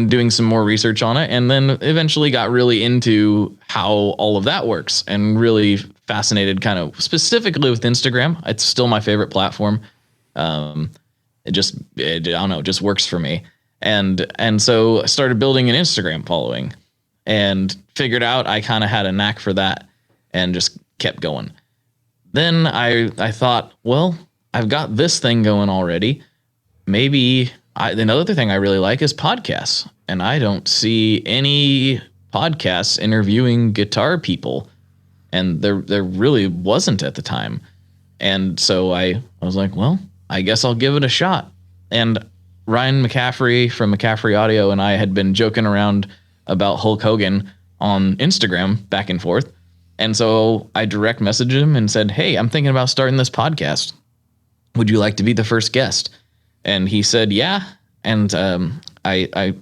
[SPEAKER 5] doing some more research on it. And then eventually got really into how all of that works and really fascinated kind of specifically with Instagram. It's still my favorite platform. It just works for me. And so I started building an Instagram following and figured out I kind of had a knack for that and just kept going. Then I thought, well, I've got this thing going already. Maybe another thing I really like is podcasts, and I don't see any podcasts interviewing guitar people, and there really wasn't at the time. And so I was like, well, I guess I'll give it a shot. And Ryan McCaffrey from McCaffrey Audio and I had been joking around about Hulk Hogan on Instagram back and forth. And so I direct messaged him and said, hey, I'm thinking about starting this podcast. Would you like to be the first guest? And he said, yeah. And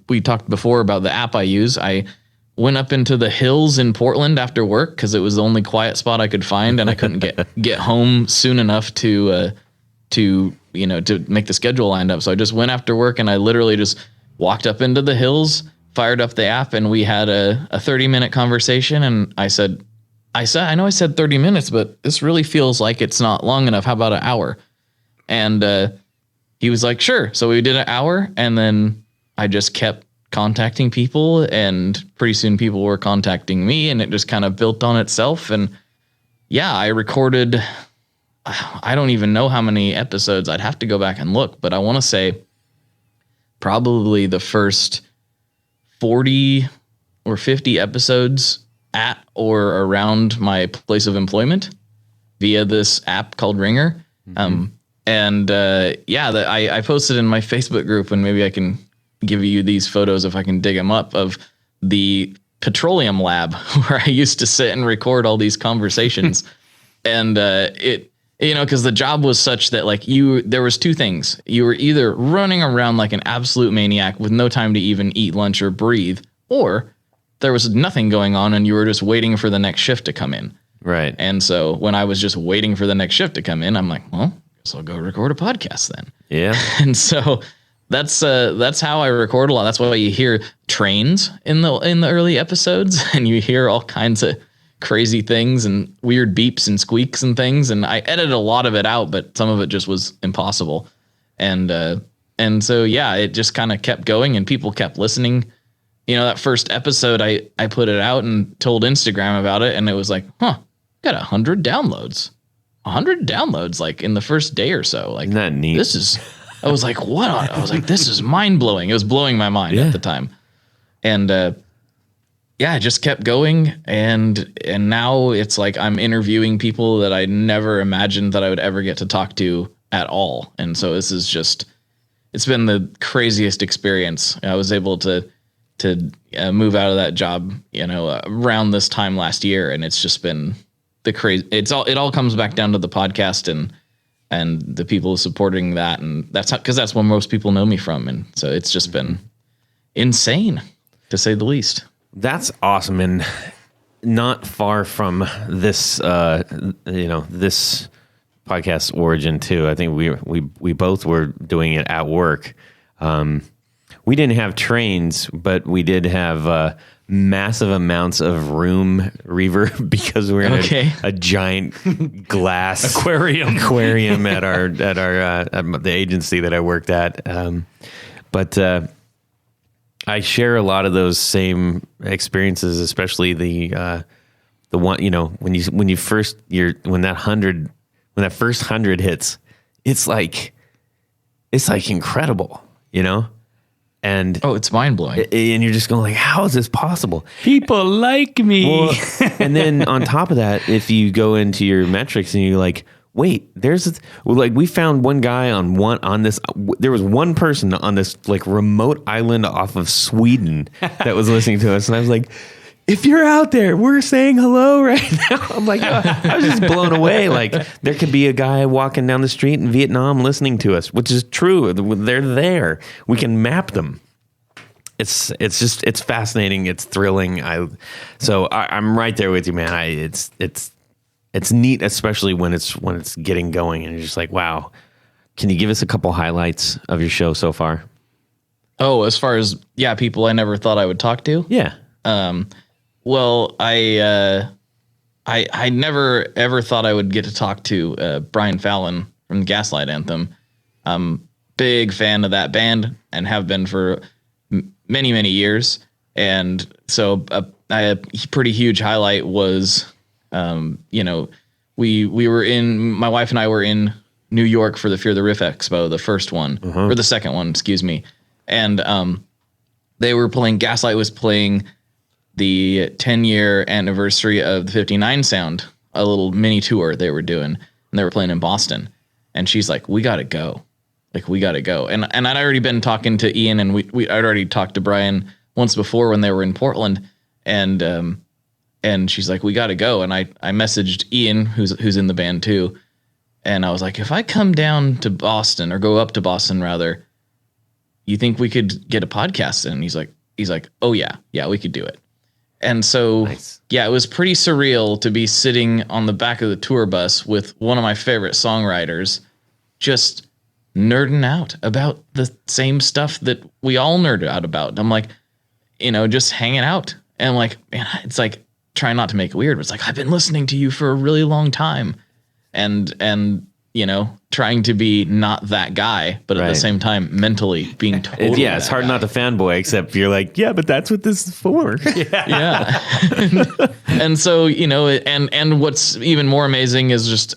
[SPEAKER 5] we talked before about the app I use. I went up into the hills in Portland after work because it was the only quiet spot I could find, and I couldn't get home soon enough to make the schedule lined up. So I just went after work, and I literally just walked up into the hills, fired up the app, and we had a 30-minute conversation. And I said, I know I said 30 minutes, but this really feels like it's not long enough. How about an hour? And he was like, sure. So we did an hour, and then I just kept contacting people, and pretty soon people were contacting me, and it just kind of built on itself. And yeah, I recorded, I don't even know how many episodes. I'd have to go back and look, but I want to say probably the first 40 or 50 episodes at or around my place of employment via this app called Ringer. Mm-hmm. I posted in my Facebook group, and maybe I can give you these photos if I can dig them up, of the petroleum lab where I used to sit and record all these conversations. And because the job was such that there was two things. You were either running around like an absolute maniac with no time to even eat lunch or breathe, or there was nothing going on and you were just waiting for the next shift to come in.
[SPEAKER 4] Right.
[SPEAKER 5] And so when I was just waiting for the next shift to come in, I'm like, well, guess I'll go record a podcast then.
[SPEAKER 4] Yeah.
[SPEAKER 5] And so that's how I record a lot. That's why you hear trains in the early episodes, and you hear all kinds of crazy things and weird beeps and squeaks and things. And I edited a lot of it out, but some of it just was impossible. And so, yeah, it just kind of kept going and people kept listening. You know, that first episode, I put it out and told Instagram about it. And it was like, got 100 downloads. 100 downloads like in the first day or so. Like,
[SPEAKER 4] isn't that neat?
[SPEAKER 5] I was like, what? I was like, this is mind blowing. It was blowing my mind at the time. And, yeah, it just kept going. And now it's like I'm interviewing people that I never imagined that I would ever get to talk to at all. And so this is just, it's been the craziest experience. I was able to move out of that job, you know, around this time last year. And it's just been the crazy, it all comes back down to the podcast and the people supporting that. And because that's where most people know me from. And so it's just been insane, to say the least.
[SPEAKER 4] That's awesome. And not far from this, this podcast origin too. I think we both were doing it at work. We didn't have trains, but we did have massive amounts of room reverb because we're in a giant glass
[SPEAKER 2] aquarium
[SPEAKER 4] at the agency that I worked at. But I share a lot of those same experiences, especially the one, you know, when that first 100 hits, it's like incredible, you know? And
[SPEAKER 5] it's mind blowing.
[SPEAKER 4] And you're just going like, how is this possible?
[SPEAKER 2] People like me.
[SPEAKER 4] Well, and then on top of that, if you go into your metrics and you're like, wait, we found one guy there was one person on this like remote island off of Sweden that was listening to us. And I was like, if you're out there, we're saying hello right now. I'm like, I was just blown away. Like there could be a guy walking down the street in Vietnam listening to us, which is true. They're there. We can map them. It's fascinating. It's thrilling. I'm right there with you, man. It's neat, especially when it's getting going and you're just like, wow. Can you give us a couple highlights of your show so far?
[SPEAKER 5] Oh, as far as people I never thought I would talk to?
[SPEAKER 4] Yeah.
[SPEAKER 5] Well, I never ever thought I would get to talk to Brian Fallon from the Gaslight Anthem. I'm big fan of that band and have been for many, many years. And so a pretty huge highlight was, we were my wife and I were in New York for the Fear the Riff Expo, the first one, or the second one, excuse me. And Gaslight was playing the 10-year anniversary of the 59 Sound, a little mini tour they were doing, and they were playing in Boston. And she's like, we got to go. Like, we got to go. And I'd already been talking to Ian, and I'd already talked to Brian once before when they were in Portland. And she's like, we got to go. And I messaged Ian, who's in the band too. And I was like, if I come down to Boston, or go up to Boston rather, you think we could get a podcast in? And he's like, oh yeah, we could do it. And so, nice. Yeah, it was pretty surreal to be sitting on the back of the tour bus with one of my favorite songwriters, just nerding out about the same stuff that we all nerd out about. And I'm like, just hanging out. And I'm like, man, it's like, trying not to make it weird, but it's like, I've been listening to you for a really long time. And trying to be not that guy, but at the same time, mentally being totally
[SPEAKER 4] yeah, it's hard not to fanboy, except you're like, yeah, but that's what this is for.
[SPEAKER 5] Yeah. And so, and what's even more amazing is just,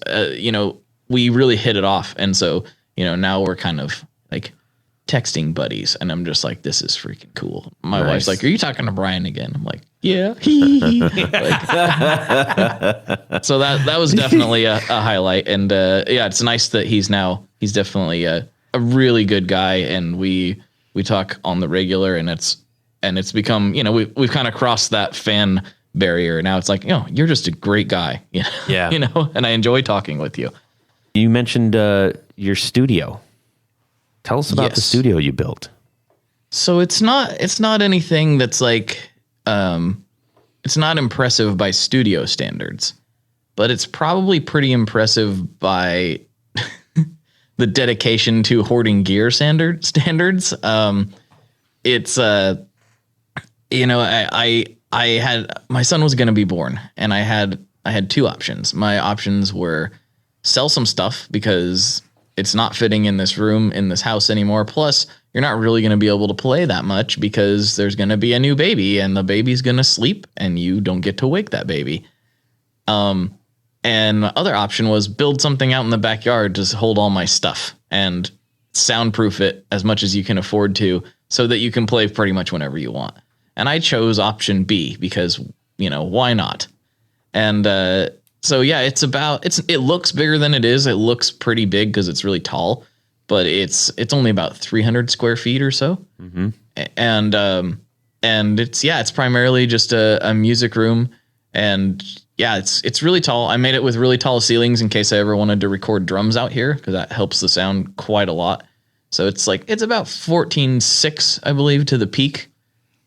[SPEAKER 5] we really hit it off. And so, now we're kind of like texting buddies, and I'm just like, this is freaking cool. My wife's like, are you talking to Brian again? I'm like, yeah. So that was definitely a highlight. And it's nice that he's definitely a really good guy, and we talk on the regular, and it's become, we've kind of crossed that fan barrier. Now it's like, you're just a great guy.
[SPEAKER 4] Yeah.
[SPEAKER 5] And I enjoy talking with you.
[SPEAKER 4] You mentioned your studio. Tell us about the studio you built.
[SPEAKER 5] So it's not anything that's like, it's not impressive by studio standards, but it's probably pretty impressive by the dedication to hoarding gear standards. I my son was going to be born, and I had two options. My options were sell some stuff because it's not fitting in this room, in this house anymore. Plus, you're not really going to be able to play that much because there's going to be a new baby, and the baby's going to sleep, and you don't get to wake that baby. And the other option was build something out in the backyard to hold all my stuff and soundproof it as much as you can afford to so that you can play pretty much whenever you want. And I chose option B because, why not? And so, yeah, it looks bigger than it is. It looks pretty big because it's really tall, but it's only about 300 square feet or so. Mm-hmm. And it's primarily just a music room. And yeah, it's really tall. I made it with really tall ceilings in case I ever wanted to record drums out here because that helps the sound quite a lot. So it's about 14.6, I believe, to the peak.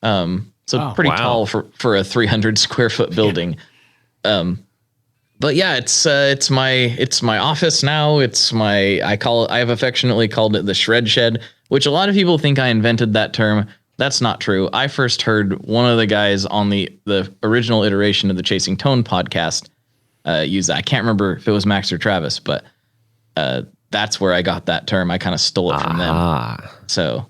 [SPEAKER 5] Pretty tall for a 300 square foot building. Yeah. But yeah, it's my office now. I have affectionately called it the shred shed, which a lot of people think I invented that term. That's not true. I first heard one of the guys on the original iteration of the Chasing Tone podcast use that. I can't remember if it was Max or Travis, but that's where I got that term. I kind of stole it from them. So,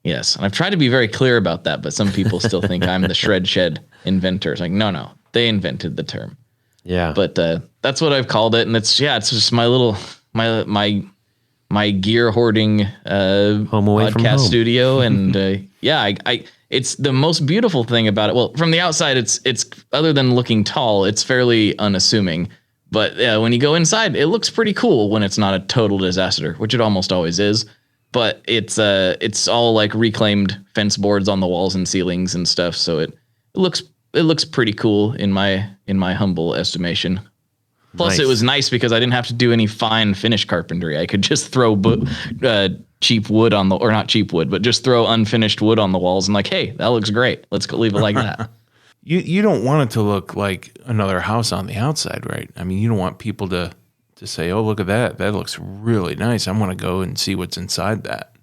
[SPEAKER 5] yes. And I've tried to be very clear about that, but some people still think I'm the shred shed inventor. It's like, no, they invented the term.
[SPEAKER 4] Yeah.
[SPEAKER 5] But that's what I've called it. And it's just my little, my gear hoarding
[SPEAKER 4] home away
[SPEAKER 5] podcast
[SPEAKER 4] from home
[SPEAKER 5] studio. And it's the most beautiful thing about it. Well, from the outside, it's other than looking tall, it's fairly unassuming. But when you go inside, it looks pretty cool when it's not a total disaster, which it almost always is. But it's all like reclaimed fence boards on the walls and ceilings and stuff. So it looks pretty cool in my humble estimation. Plus, It was nice because I didn't have to do any fine finish carpentry. I could just throw cheap wood or not cheap wood, but just throw unfinished wood on the walls and hey, that looks great. Let's go leave it like that.
[SPEAKER 3] You don't want it to look like another house on the outside, right? I mean, you don't want people to say, oh, look at that. That looks really nice. I want to go and see what's inside that.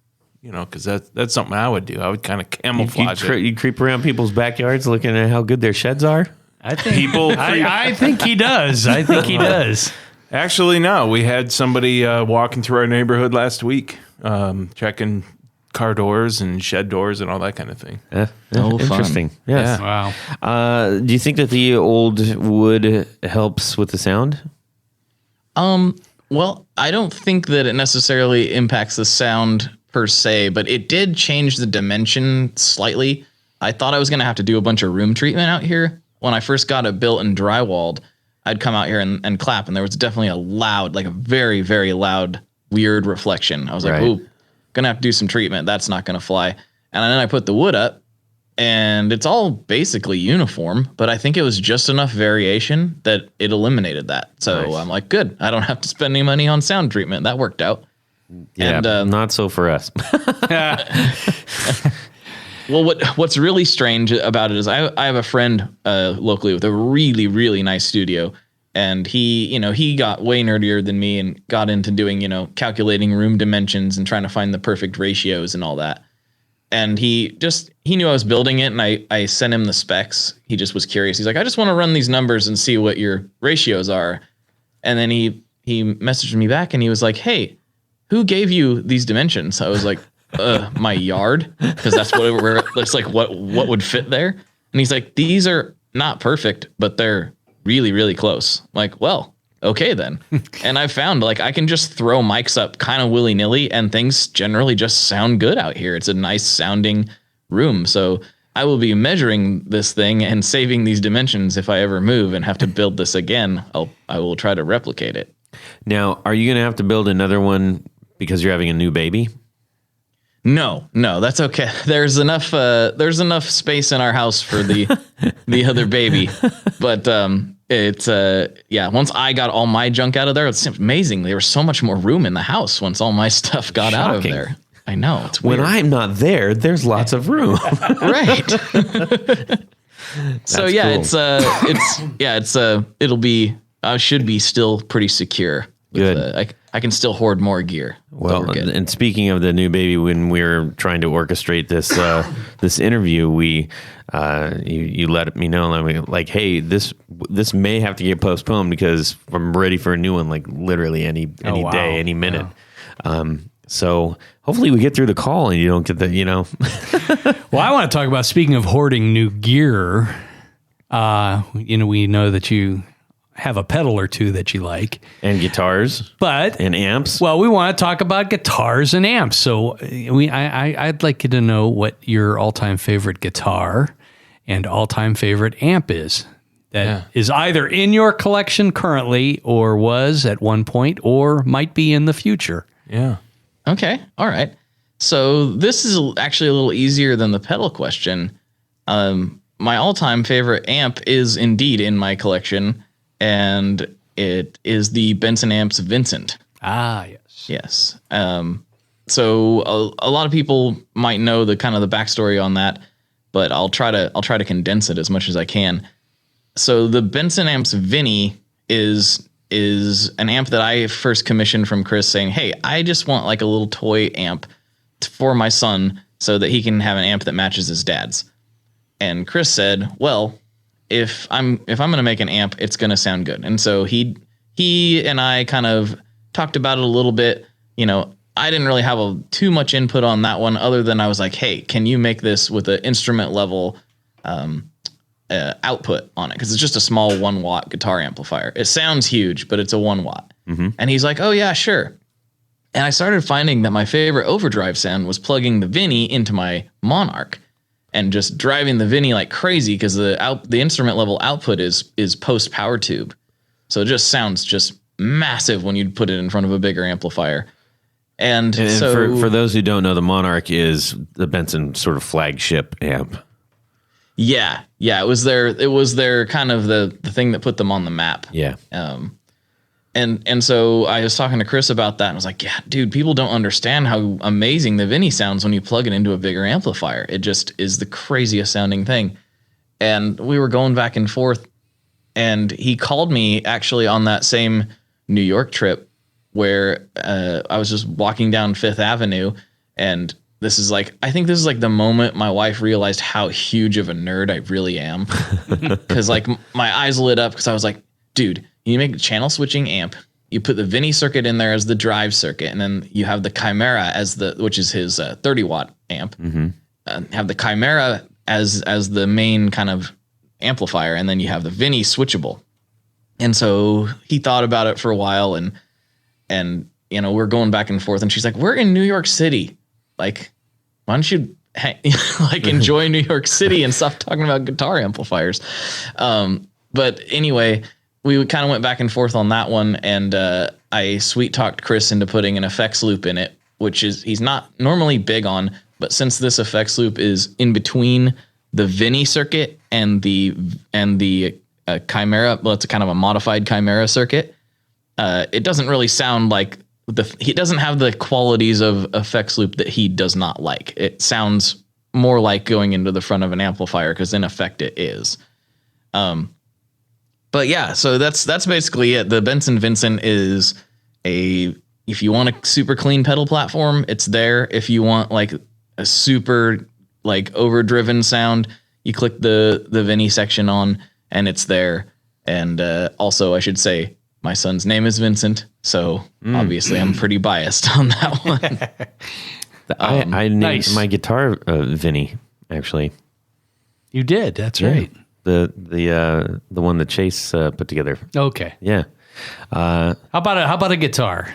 [SPEAKER 3] Because that's something I would do. I would kind of camouflage it.
[SPEAKER 4] You creep around people's backyards looking at how good their sheds are?
[SPEAKER 2] I think he does. I think he does.
[SPEAKER 3] Actually, no. We had somebody walking through our neighborhood last week, checking car doors and shed doors and all that kind of thing.
[SPEAKER 4] Interesting.
[SPEAKER 5] Fun.
[SPEAKER 4] Yes.
[SPEAKER 5] Yeah.
[SPEAKER 4] Wow. Do you think that the old wood helps with the sound?
[SPEAKER 5] Well, I don't think that it necessarily impacts the sound per se, but it did change the dimension slightly. I thought I was going to have to do a bunch of room treatment out here. When I first got it built and drywalled, I'd come out here and clap, and there was definitely a very, very loud, weird reflection. I was like, ooh, gonna have to do some treatment. That's not gonna fly. And then I put the wood up, and it's all basically uniform, but I think it was just enough variation that it eliminated that. So I'm like, good. I don't have to spend any money on sound treatment. That worked out.
[SPEAKER 4] Yeah, and, not so for us.
[SPEAKER 5] Well, what's really strange about it is I have a friend locally with a really, really nice studio, and he got way nerdier than me and got into doing, calculating room dimensions and trying to find the perfect ratios and all that. And he knew I was building it, and I sent him the specs. He just was curious. He's like, I just want to run these numbers and see what your ratios are. And then he messaged me back, and he was like, hey, who gave you these dimensions? I was like, my yard, because that's what would fit there. And he's like, these are not perfect, but they're really, really close. I'm like, well, okay then. And I found I can just throw mics up kind of willy nilly, and things generally just sound good out here. It's a nice sounding room. So I will be measuring this thing and saving these dimensions. If I ever move and have to build this again, I will try to replicate it.
[SPEAKER 4] Now, are you going to have to build another one because you're having a new baby?
[SPEAKER 5] No, that's okay. There's enough space in our house for the other baby. But once I got all my junk out of there, it's amazing. There was so much more room in the house once all my stuff got out of there. I know. It's weird.
[SPEAKER 4] When I'm not there, there's lots of room.
[SPEAKER 5] Right. So yeah,
[SPEAKER 4] cool.
[SPEAKER 5] it'll be, I should be still pretty secure
[SPEAKER 4] Good.
[SPEAKER 5] I can still hoard more gear.
[SPEAKER 4] Well, and speaking of the new baby, when we were trying to orchestrate this this interview, you let me know, like, hey, this may have to get postponed because I'm ready for a new one, like literally any day, any minute. Wow. So hopefully we get through the call and you don't get the,
[SPEAKER 2] Well, I want to talk about, speaking of hoarding new gear. We know that you have a pedal or two that you like,
[SPEAKER 4] and guitars,
[SPEAKER 2] and
[SPEAKER 4] amps.
[SPEAKER 2] Well, we want to talk about guitars and amps. So I'd like you to know what your all-time favorite guitar and all-time favorite amp is. That is either in your collection currently, or was at one point, or might be in the future.
[SPEAKER 3] Yeah.
[SPEAKER 5] Okay. All right. So this is actually a little easier than the pedal question. My all-time favorite amp is indeed in my collection, and it is the Benson Amps Vincent.
[SPEAKER 2] Ah, yes.
[SPEAKER 5] Yes. So a lot of people might know the kind of the backstory on that, but I'll try to condense it as much as I can. So the Benson Amps Vinny is an amp that I first commissioned from Chris, saying, "Hey, I just want like a little toy amp for my son so that he can have an amp that matches his dad's." And Chris said, "Well, if I'm going to make an amp, it's going to sound good." And so he and I kind of talked about it a little bit. I didn't really have too much input on that one, other than I was like, "Hey, can you make this with an instrument level output on it?" Because it's just a small 1 watt guitar amplifier. It sounds huge, but it's a 1 watt. Mm-hmm. And he's like, "Oh yeah, sure." And I started finding that my favorite overdrive sound was plugging the Vinny into my Monarch and just driving the Vinny like crazy, because the instrument level output is post power tube. So it just sounds just massive when you put it in front of a bigger amplifier. And so
[SPEAKER 4] for those who don't know, the Monarch is the Benson sort of flagship amp.
[SPEAKER 5] Yeah. It was their kind of the thing that put them on the map.
[SPEAKER 4] Yeah.
[SPEAKER 5] And so I was talking to Chris about that, and I was like, "Yeah, dude, people don't understand how amazing the Vinny sounds when you plug it into a bigger amplifier. It just is the craziest sounding thing." And we were going back and forth, and he called me actually on that same New York trip where I was just walking down Fifth Avenue, and I think this is like the moment my wife realized how huge of a nerd I really am. Because like my eyes lit up, because I was like, "Dude, you make a channel switching amp, you put the Vinny circuit in there as the drive circuit, and then you have the Chimera which is his 30 watt amp. Mm-hmm. Have the Chimera as the main kind of amplifier, and then you have the Vinny switchable." And so he thought about it for a while, and we're going back and forth, and she's like, "We're in New York City. Like, why don't you enjoy New York City and stop talking about guitar amplifiers?" But anyway, we kind of went back and forth on that one, and I sweet talked Chris into putting an effects loop in it, which is he's not normally big on, but since this effects loop is in between the Vinny circuit and the Chimera, well, it's a kind of a modified Chimera circuit. It doesn't really sound like he doesn't have the qualities of effects loop that he does not like. It sounds more like going into the front of an amplifier, because in effect it is. But yeah, so that's basically it. The Benson Vincent is if you want a super clean pedal platform, it's there. If you want like a super like overdriven sound, you click the Vinny section on, and it's there. And also, I should say, my son's name is Vincent, so obviously I'm pretty biased on that one.
[SPEAKER 4] I named my guitar Vinny, actually.
[SPEAKER 2] You did. That's right.
[SPEAKER 4] The one that Chase put together.
[SPEAKER 2] Okay.
[SPEAKER 4] Yeah.
[SPEAKER 2] How about a guitar?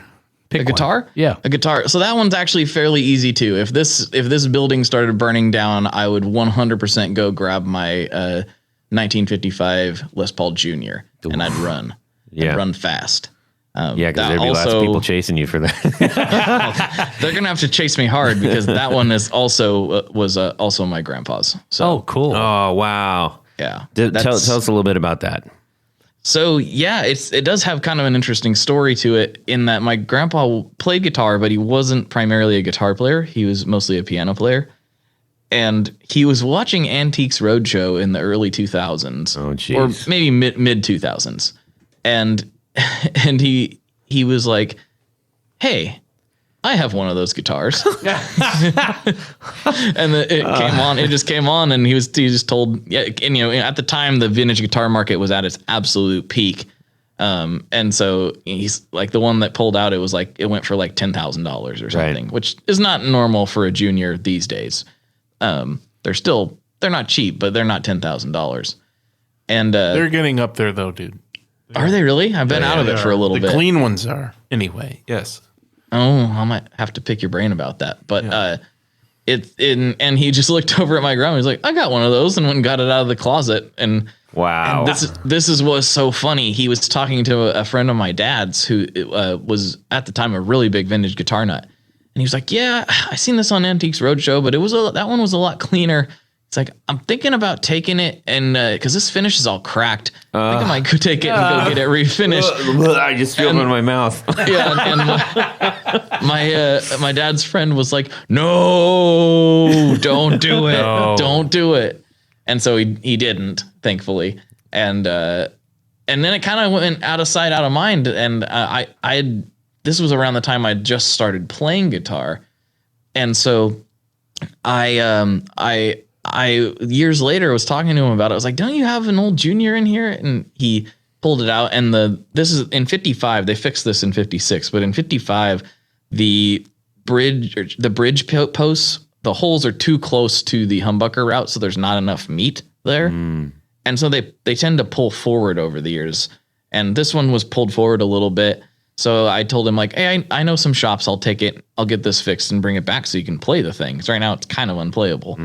[SPEAKER 2] Pick
[SPEAKER 5] a guitar?
[SPEAKER 2] Yeah.
[SPEAKER 5] A guitar. So that one's actually fairly easy too. If this building started burning down, I would 100% go grab my 1955 Les Paul Jr. and I'd run.
[SPEAKER 4] Yeah.
[SPEAKER 5] I'd run fast.
[SPEAKER 4] Because there'd be lots of people chasing you for that.
[SPEAKER 5] They're gonna have to chase me hard, because that one is also was also my grandpa's. So,
[SPEAKER 2] oh, cool.
[SPEAKER 4] Oh, wow.
[SPEAKER 5] Yeah.
[SPEAKER 4] Tell us a little bit about that.
[SPEAKER 5] So yeah, it does have kind of an interesting story to it, in that my grandpa played guitar, but he wasn't primarily a guitar player. He was mostly a piano player. And he was watching Antiques Roadshow in the early 2000s.
[SPEAKER 4] Oh, geez.
[SPEAKER 5] Or maybe mid 2000s. And he he was like, "Hey, I have one of those guitars." And it just came on, and he just told, yeah, and at the time the vintage guitar market was at its absolute peak. And so he's like, the one that pulled out, it went for like $10,000 or something, which is not normal for a junior these days. They're not cheap, but they're not $10,000. And
[SPEAKER 3] they're getting up there though, dude.
[SPEAKER 5] Are they really? I've been out of it for a little bit.
[SPEAKER 3] The clean ones are anyway. Yes.
[SPEAKER 5] Oh, I might have to pick your brain about that. But and he just looked over at my grandma. He's like, "I got one of those," and went and got it out of the closet. And
[SPEAKER 4] wow,
[SPEAKER 5] and this is what's so funny. He was talking to a friend of my dad's who was at the time a really big vintage guitar nut, and he was like, "Yeah, I seen this on Antiques Roadshow, but that one was a lot cleaner." It's like, I'm thinking about taking it, and because this finish is all cracked, I think I might go take it and go get it refinished.
[SPEAKER 4] I just feel it in my mouth.
[SPEAKER 5] Yeah, and my dad's friend was like, "No, don't do it, don't do it." And so he didn't, thankfully, and then it kind of went out of sight, out of mind. And this was around the time I just started playing guitar, and so I years later was talking to him about it. I was like, "Don't you have an old Junior in here?" And he pulled it out. And this is in 55. They fixed this in 56, but in 55, the bridge posts, the holes are too close to the humbucker route, so there's not enough meat there. And so they tend to pull forward over the years. And this one was pulled forward a little bit. So I told him, like, "Hey, I know some shops. I'll take it. I'll get this fixed and bring it back so you can play the thing. Because right now it's kind of unplayable."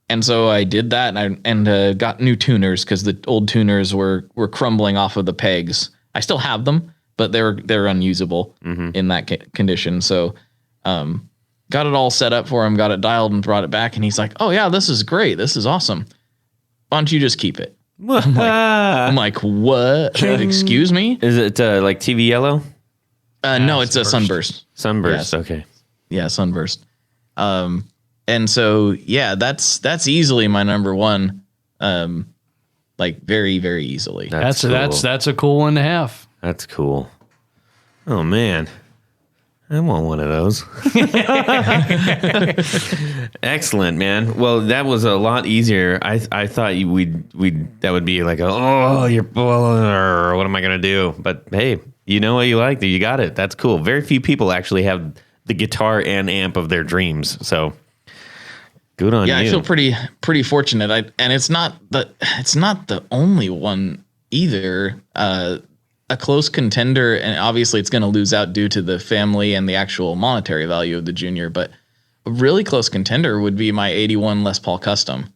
[SPEAKER 5] And so I did that, and got new tuners because the old tuners were crumbling off of the pegs. I still have them, but they're unusable in that condition. So got it all set up for him, got it dialed, and brought it back. And he's like, "Oh yeah, this is great. This is awesome. Why don't you just keep it?" I'm like, "What? Excuse me?"
[SPEAKER 4] Is it like TV yellow?
[SPEAKER 5] No, it's a sunburst.
[SPEAKER 4] Sunburst.
[SPEAKER 5] Yes.
[SPEAKER 4] Okay.
[SPEAKER 5] Yeah, sunburst. And so, yeah, that's easily my number one, like very, very easily.
[SPEAKER 2] That's a cool one to have.
[SPEAKER 4] That's cool. Oh man, I want one of those. Excellent, man. Well, that was a lot easier. I thought that would be like you're or what am I gonna do? But hey, you know what you like, you got it. That's cool. Very few people actually have the guitar and amp of their dreams. So. Good on you.
[SPEAKER 5] Yeah, I feel pretty fortunate. And it's not the only one either. A close contender, and obviously it's going to lose out due to the family and the actual monetary value of the Junior. But a really close contender would be my '81 Les Paul Custom,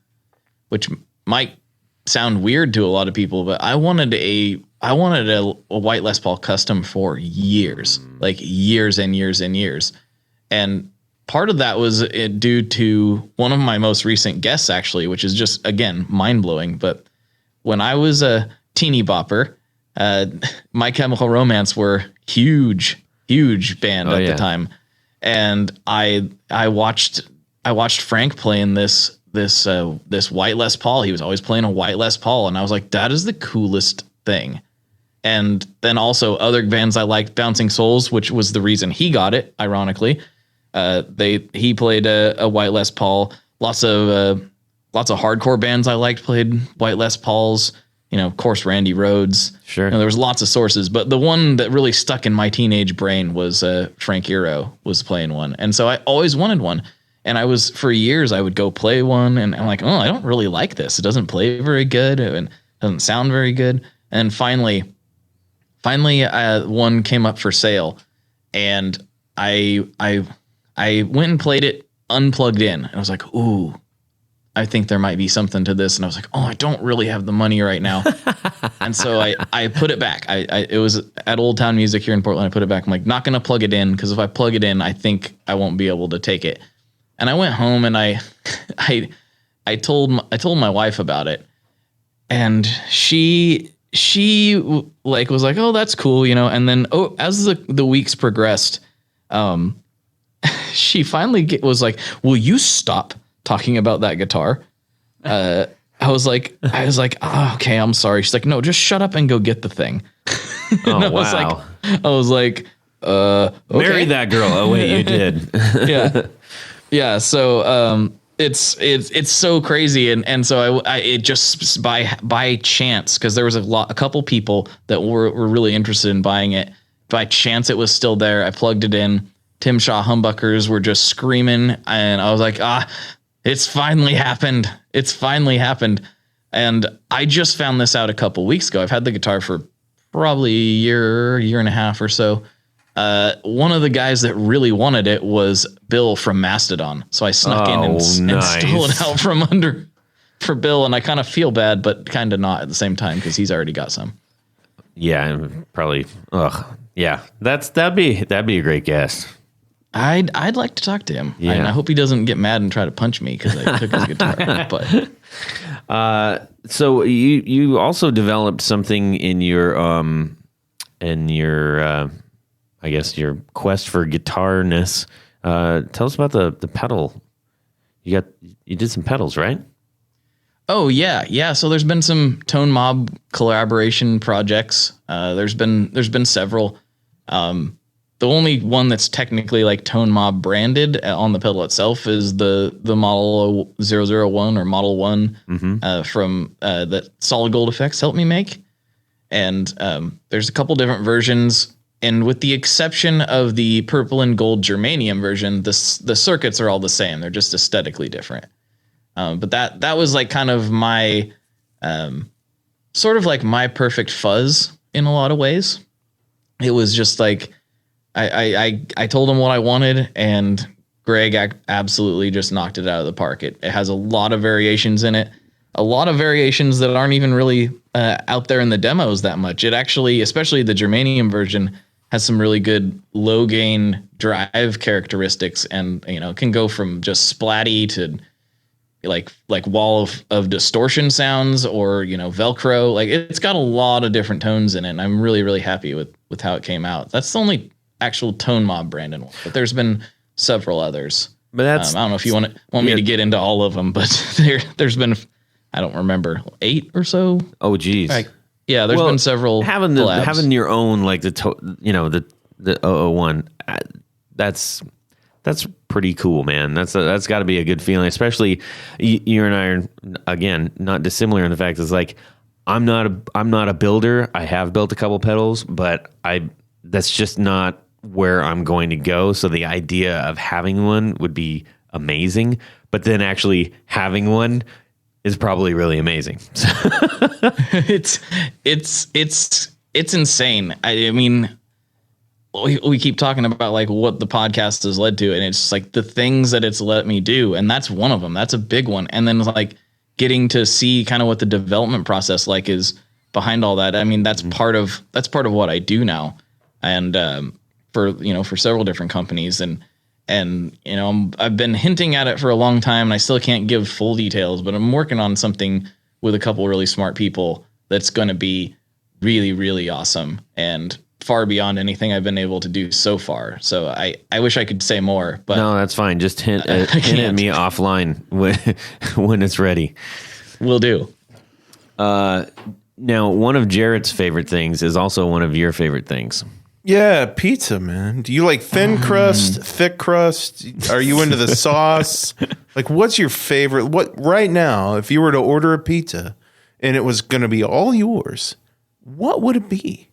[SPEAKER 5] which might sound weird to a lot of people, but I wanted a white Les Paul Custom for years, like years and years and years, and. Part of that was due to one of my most recent guests, actually, which is just, again, mind-blowing. But when I was a teeny bopper, My Chemical Romance were huge band at the time. And I watched Frank playing this white Les Paul. He was always playing a white Les Paul. And I was like, that is the coolest thing. And then also other bands I liked, Bouncing Souls, which was the reason he got it, ironically. He played a white Les Paul. Lots of hardcore bands I liked played white Les Pauls. Of course, Randy Rhoads.
[SPEAKER 4] Sure.
[SPEAKER 5] There was lots of sources, but the one that really stuck in my teenage brain was Frank Iero was playing one, and so I always wanted one. And for years I would go play one, and I'm like, oh, I don't really like this. It doesn't play very good, and doesn't sound very good. And finally, one came up for sale, and I went and played it unplugged in. And I was like, ooh, I think there might be something to this. And I was like, oh, I don't really have the money right now. And so I put it back. It was at Old Town Music here in Portland. I put it back. I'm like, not going to plug it in, because if I plug it in, I think I won't be able to take it. And I went home and I told my wife about it. And she was like, oh, that's cool, And then as the weeks progressed, she finally was like, will you stop talking about that guitar? I was like, oh, okay, I'm sorry. She's like, no, just shut up and go get the thing.
[SPEAKER 4] Oh,
[SPEAKER 5] I was like, okay.
[SPEAKER 4] Marry that girl. Oh, wait, you did.
[SPEAKER 5] Yeah. Yeah. So, it's so crazy. And so it just by chance, cause there was a couple people that were really interested in buying it. By chance, it was still there. I plugged it in. Tim Shaw humbuckers were just screaming. And I was like, it's finally happened. It's finally happened. And I just found this out a couple weeks ago. I've had the guitar for probably a year and a half or so. One of the guys that really wanted it was Bill from Mastodon. So I snuck in and stole it out from under for Bill. And I kind of feel bad, but kind of not at the same time because he's already got some.
[SPEAKER 4] Yeah, probably. Yeah, that'd be a great guest.
[SPEAKER 5] I'd like to talk to him.
[SPEAKER 4] Yeah.
[SPEAKER 5] I hope he doesn't get mad and try to punch me because I took his guitar. But
[SPEAKER 4] So you also developed something in your I guess your quest for guitarness. Tell us about the pedal. You did some pedals, right?
[SPEAKER 5] Oh yeah. So there's been some Tone Mob collaboration projects. There's been several. The only one that's technically like Tone Mob branded on the pedal itself is the Model 001 or Model 1 from that Solid Gold Effects helped me make. And there's a couple different versions. And with the exception of the purple and gold germanium version, the circuits are all the same. They're just aesthetically different. But that was like kind of my sort of like my perfect fuzz in a lot of ways. It was just like I told him what I wanted, and Greg absolutely just knocked it out of the park. It has a lot of variations in it, a lot of variations that aren't even really out there in the demos that much. It actually, especially the germanium version, has some really good low gain drive characteristics, and can go from just splatty to like wall of distortion sounds or Velcro. Like it's got a lot of different tones in it, and I'm really, really happy with how it came out. That's the only actual Tone Mob branded one, but there's been several others. But that's I don't know if you want me to get into all of them, but there's been, I don't remember, 8 or so.
[SPEAKER 4] Oh geez.
[SPEAKER 5] Yeah, there's been several.
[SPEAKER 4] Having your own, like the 001, that's pretty cool, man. That's got to be a good feeling, especially you and I are, again, not dissimilar in the fact it's like I'm not a builder. I have built a couple pedals, but that's just not where I'm going to go. So the idea of having one would be amazing, but then actually having one is probably really amazing.
[SPEAKER 5] It's insane. I mean, we keep talking about like what the podcast has led to, and it's like the things that it's let me do, and that's one of them. That's a big one. And then like getting to see kind of what the development process like is behind all that. I mean, that's part of what I do now, and for several different companies, and I've been hinting at it for a long time, and I still can't give full details, but I'm working on something with a couple really smart people that's going to be really, really awesome and far beyond anything I've been able to do so far. So I wish I could say more, but
[SPEAKER 4] no, that's fine. Just hint at me offline when it's ready.
[SPEAKER 5] Will do.
[SPEAKER 3] Now, one of Jarrett's favorite things is also one of your favorite things.
[SPEAKER 6] Yeah, pizza, man. Do you like thin crust, thick crust? Are you into the sauce? Like, what's your favorite? What right now, if you were to order a pizza and it was going to be all yours, what would it be?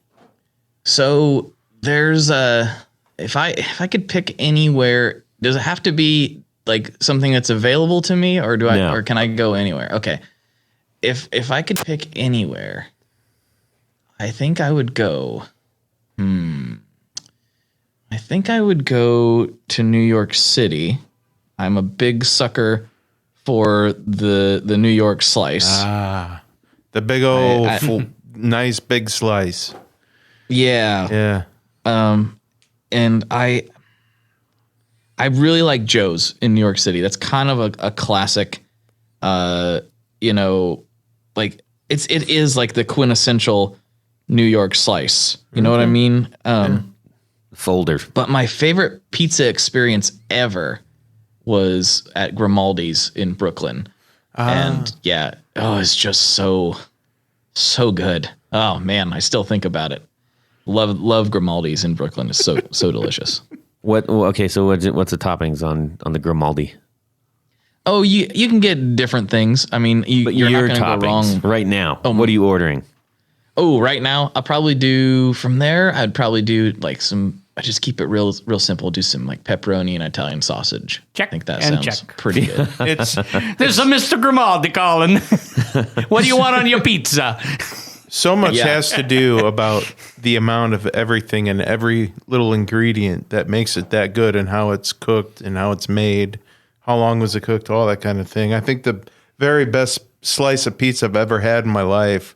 [SPEAKER 5] So there's if I could pick anywhere, does it have to be like something that's available to me, or or can I go anywhere? Okay. If I could pick anywhere, I think I would go. I think I would go to New York City. I'm a big sucker for the New York slice.
[SPEAKER 6] Ah, the big old nice big slice.
[SPEAKER 5] Yeah. And I really like Joe's in New York City. That's kind of a classic, like it is like the quintessential New York slice. You know what I mean?
[SPEAKER 4] Folder.
[SPEAKER 5] But my favorite pizza experience ever was at Grimaldi's in Brooklyn. And it's just so good. Oh man, I still think about it. Love Grimaldi's in Brooklyn. It's so delicious.
[SPEAKER 4] Okay, so what's the toppings on the Grimaldi?
[SPEAKER 5] Oh, you can get different things. I mean, you're not going to go wrong
[SPEAKER 4] right now. What are you ordering?
[SPEAKER 5] Oh, right now I'll probably do from there. I'd probably do like I just keep it real simple. Do some like pepperoni and Italian sausage.
[SPEAKER 2] Check
[SPEAKER 5] I think that
[SPEAKER 2] and
[SPEAKER 5] sounds
[SPEAKER 2] check.
[SPEAKER 5] pretty good.
[SPEAKER 6] It's
[SPEAKER 2] There's a Mr. Grimaldi calling. What do you want on your pizza?
[SPEAKER 6] so much has to do about the amount of everything and every little ingredient that makes it that good, and how it's cooked and how it's made. How long was it cooked? All that kind of thing. I think the very best slice of pizza I've ever had in my life,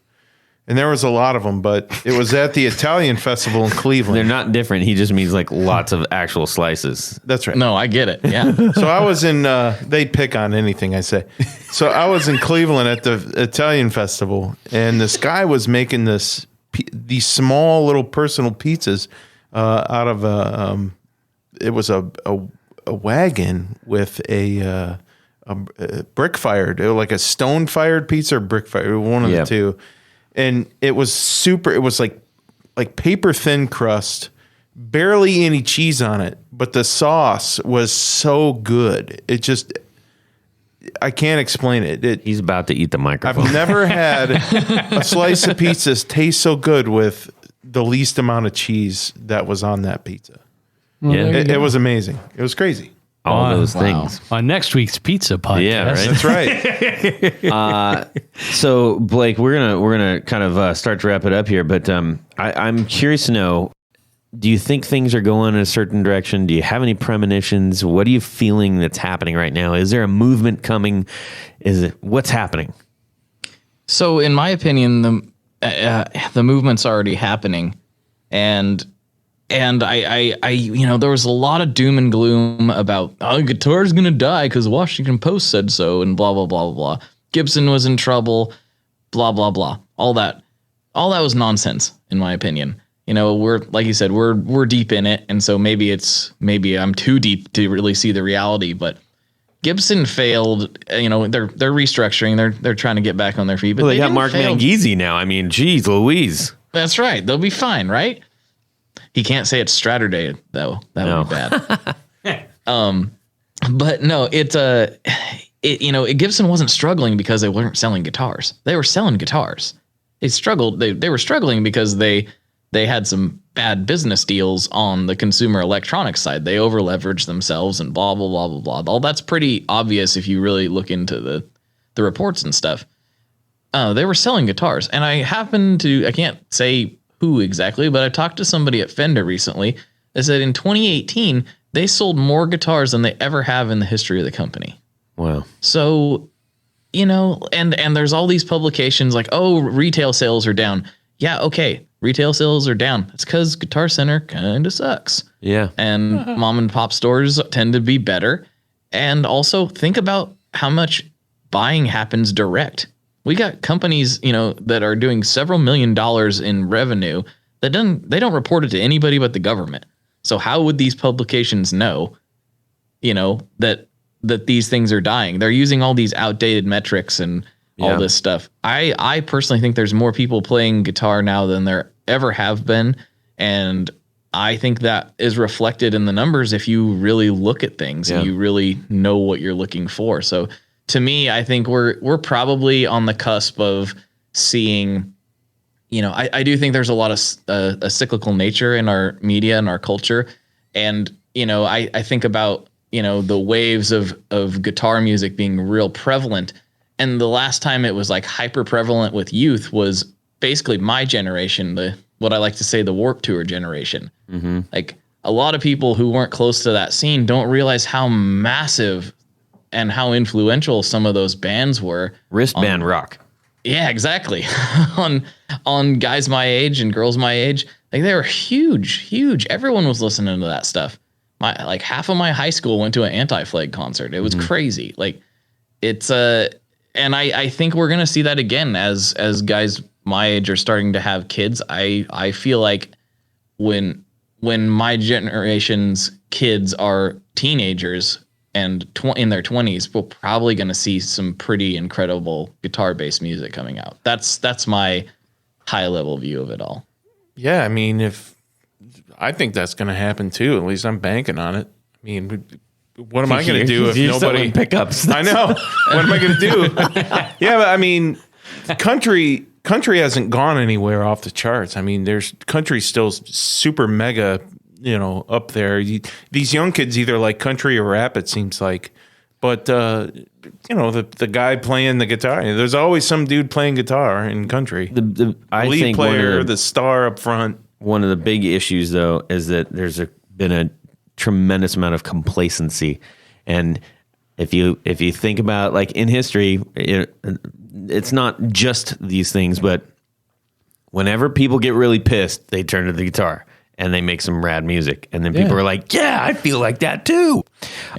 [SPEAKER 6] and there was a lot of them, but it was at the Italian festival in Cleveland.
[SPEAKER 4] They're not different. He just means like lots of actual slices.
[SPEAKER 6] That's right.
[SPEAKER 5] No, I get it. Yeah.
[SPEAKER 6] So I was in, they pick on anything I say. So I was in Cleveland at the Italian festival, and this guy was making these small little personal pizzas out of it was a wagon with a brick fired, like a stone fired pizza or brick fired, one of the two. And it was it was like paper thin crust, barely any cheese on it, but the sauce was so good. It just, I can't explain it.
[SPEAKER 4] He's about to eat the microphone.
[SPEAKER 6] I've never had a slice of pizza taste so good with the least amount of cheese that was on that pizza. It was amazing. It was crazy.
[SPEAKER 4] All those things.
[SPEAKER 2] On next week's pizza podcast.
[SPEAKER 4] Yeah, right.
[SPEAKER 6] That's right.
[SPEAKER 4] So Blake, we're gonna kind of start to wrap it up here, but I'm curious to know: do you think things are going in a certain direction? Do you have any premonitions? What are you feeling that's happening right now? Is there a movement coming? What's happening?
[SPEAKER 5] So, in my opinion, the movement's already happening, and I there was a lot of doom and gloom about guitar's gonna die because Washington Post said so, and blah blah blah blah blah. Gibson was in trouble, blah blah blah. All that was nonsense, in my opinion. We're, like you said, we're deep in it, and so maybe I'm too deep to really see the reality. But Gibson failed. They're restructuring. They're trying to get back on their feet. But
[SPEAKER 4] they got Mark Manghisi now. I mean, geez Louise.
[SPEAKER 5] That's right. They'll be fine, right? He can't say it's Straturday though. That would be bad. But no, Gibson wasn't struggling because they weren't selling guitars. They were selling guitars. They struggled. They were struggling because they had some bad business deals on the consumer electronics side. They over leveraged themselves and blah blah blah blah blah. All that's pretty obvious if you really look into the reports and stuff. They were selling guitars, and I can't say who exactly, but I talked to somebody at Fender recently that said in 2018 they sold more guitars than they ever have in the history of the company.
[SPEAKER 4] Wow.
[SPEAKER 5] So, and there's all these publications like, oh, retail sales are down. Yeah, okay, retail sales are down. It's because Guitar Center kind of sucks.
[SPEAKER 4] Yeah.
[SPEAKER 5] And mom and pop stores tend to be better. And also think about how much buying happens direct. We got companies, that are doing several $1 million in revenue they don't report it to anybody but the government. So how would these publications know, that these things are dying? They're using all these outdated metrics and all this stuff. I personally think there's more people playing guitar now than there ever have been. And I think that is reflected in the numbers if you really look at things and you really know what you're looking for. So to me, I think we're probably on the cusp of seeing, I do think there's a lot of a cyclical nature in our media and our culture. And, I think about, the waves of guitar music being real prevalent. And the last time it was like hyper prevalent with youth was basically my generation, what I like to say, the Warped Tour generation. Mm-hmm. Like a lot of people who weren't close to that scene don't realize how massive and how influential some of those bands were.
[SPEAKER 4] Wristband rock.
[SPEAKER 5] Yeah, exactly. on guys my age and girls my age, like they were huge. Everyone was listening to that stuff. Half of my high school went to an Anti-Flag concert. It was crazy. Like it's and I think we're gonna see that again as guys my age are starting to have kids. I feel like when my generation's kids are teenagers and in their 20s, we're probably going to see some pretty incredible guitar-based music coming out. That's my high-level view of it all.
[SPEAKER 6] Yeah, I mean, I think that's going to happen too. At least I'm banking on it. I mean, what am I going to do if nobody
[SPEAKER 4] pickups?
[SPEAKER 6] I know. What am I going to do? Yeah, but I mean, country hasn't gone anywhere off the charts. I mean, country's still super mega, up there. These young kids either like country or rap, it seems like. But the guy playing the guitar, there's always some dude playing guitar in country. The lead
[SPEAKER 4] think
[SPEAKER 6] player, the star up front.
[SPEAKER 4] One of the big issues, though, is that there's been a tremendous amount of complacency, and if you think about like in history, it's not just these things, but whenever people get really pissed, they turn to the guitar and they make some rad music, and then people are like, "Yeah, I feel like that too."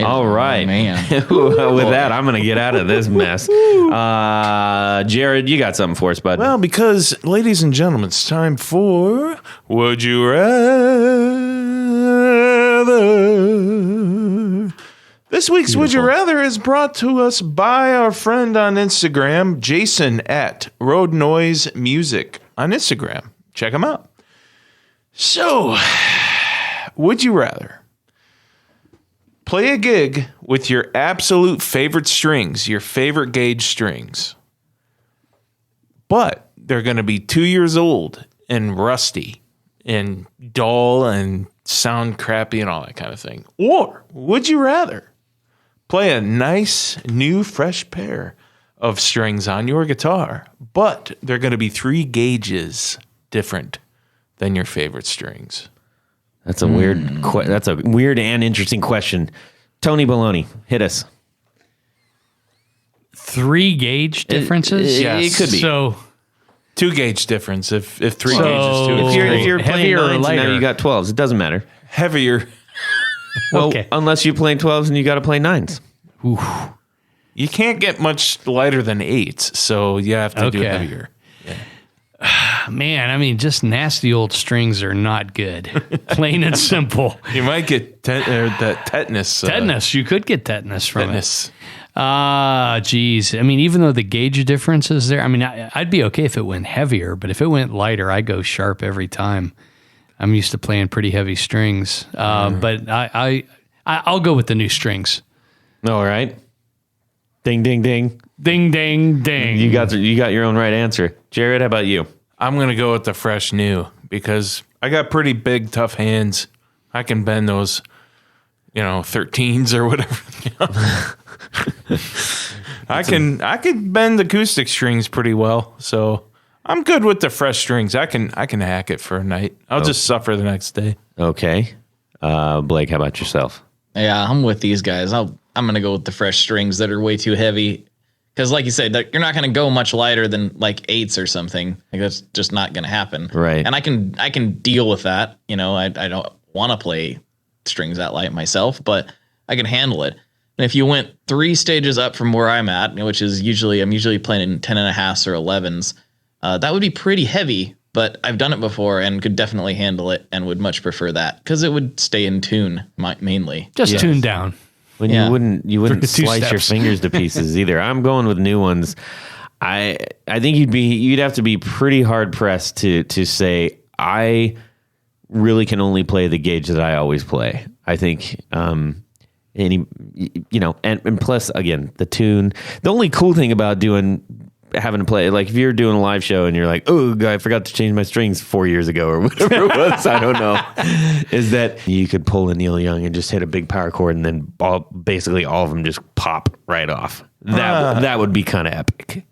[SPEAKER 4] All right,
[SPEAKER 5] man.
[SPEAKER 4] With that, I'm gonna get out of this mess. Jared, you got something for us, bud?
[SPEAKER 6] Well, because, ladies and gentlemen, it's time for Would You Rather? This week's Would You Rather is brought to us by our friend on Instagram, Jason at Road Noise Music on Instagram. Check him out. So, would you rather play a gig with your absolute favorite strings, your favorite gauge strings, but they're going to be 2 years old and rusty and dull and sound crappy and all that kind of thing? Or would you rather play a nice, new, fresh pair of strings on your guitar, but they're going to be 3 gauges different than your favorite strings?
[SPEAKER 4] That's a weird. That's a weird and interesting question. Tony Baloney, hit us.
[SPEAKER 2] 3 gauge differences.
[SPEAKER 6] Yes.
[SPEAKER 4] It could be.
[SPEAKER 2] So
[SPEAKER 6] 2 gauge difference if 3 gauges too.
[SPEAKER 4] If you're playing
[SPEAKER 2] heavier or
[SPEAKER 4] 9s,
[SPEAKER 2] lighter?
[SPEAKER 4] now you got 12s. It doesn't matter.
[SPEAKER 6] Heavier.
[SPEAKER 4] Well,
[SPEAKER 2] Okay.
[SPEAKER 4] unless you're playing 12s and you got to play 9s.
[SPEAKER 6] You can't get much lighter than 8s, so you have to do
[SPEAKER 2] Okay.
[SPEAKER 6] heavier.
[SPEAKER 2] Man, I mean, just nasty old strings are not good. Plain and simple.
[SPEAKER 6] You might get that tetanus.
[SPEAKER 2] Tetanus. You could get tetanus from
[SPEAKER 6] Tetanus.
[SPEAKER 2] it. Geez. I mean, even though the gauge difference is there, I mean, I'd be okay if it went heavier, but if it went lighter, I go sharp every time. I'm used to playing pretty heavy strings. But I'll go with the new strings.
[SPEAKER 4] All right. Ding, ding, ding.
[SPEAKER 2] Ding, ding, ding.
[SPEAKER 4] You got your own right answer. Jared, how about you?
[SPEAKER 6] I'm going to go with the fresh new because I got pretty big, tough hands. I can bend those, 13s or whatever. I can bend acoustic strings pretty well. So I'm good with the fresh strings. I can hack it for a night. I'll just suffer the next day.
[SPEAKER 4] Okay. Blake, how about yourself?
[SPEAKER 5] Yeah, I'm with these guys. I'm going to go with the fresh strings that are way too heavy. Because like you said, you're not going to go much lighter than like 8s or something. Like that's just not going to happen.
[SPEAKER 4] Right.
[SPEAKER 5] And I can deal with that. I don't want to play strings that light myself, but I can handle it. And if you went 3 stages up from where I'm at, which is I'm usually playing in 10.5s or 11s, that would be pretty heavy. But I've done it before and could definitely handle it and would much prefer that because it would stay in tune mainly.
[SPEAKER 2] Just tune down.
[SPEAKER 4] When
[SPEAKER 5] Yeah.
[SPEAKER 4] you wouldn't
[SPEAKER 2] 2
[SPEAKER 4] slice your
[SPEAKER 2] steps.
[SPEAKER 4] fingers to pieces either. I'm going with new ones. I think you'd have to be pretty hard pressed to say I really can only play the gauge that I always play. I think and plus again the tune. The only cool thing about having to play, like if you're doing a live show and you're like, oh, I forgot to change my strings 4 years ago or whatever it was, I don't know, is that you could pull a Neil Young and just hit a big power chord and then basically all of them just pop right off. That would be kind of epic.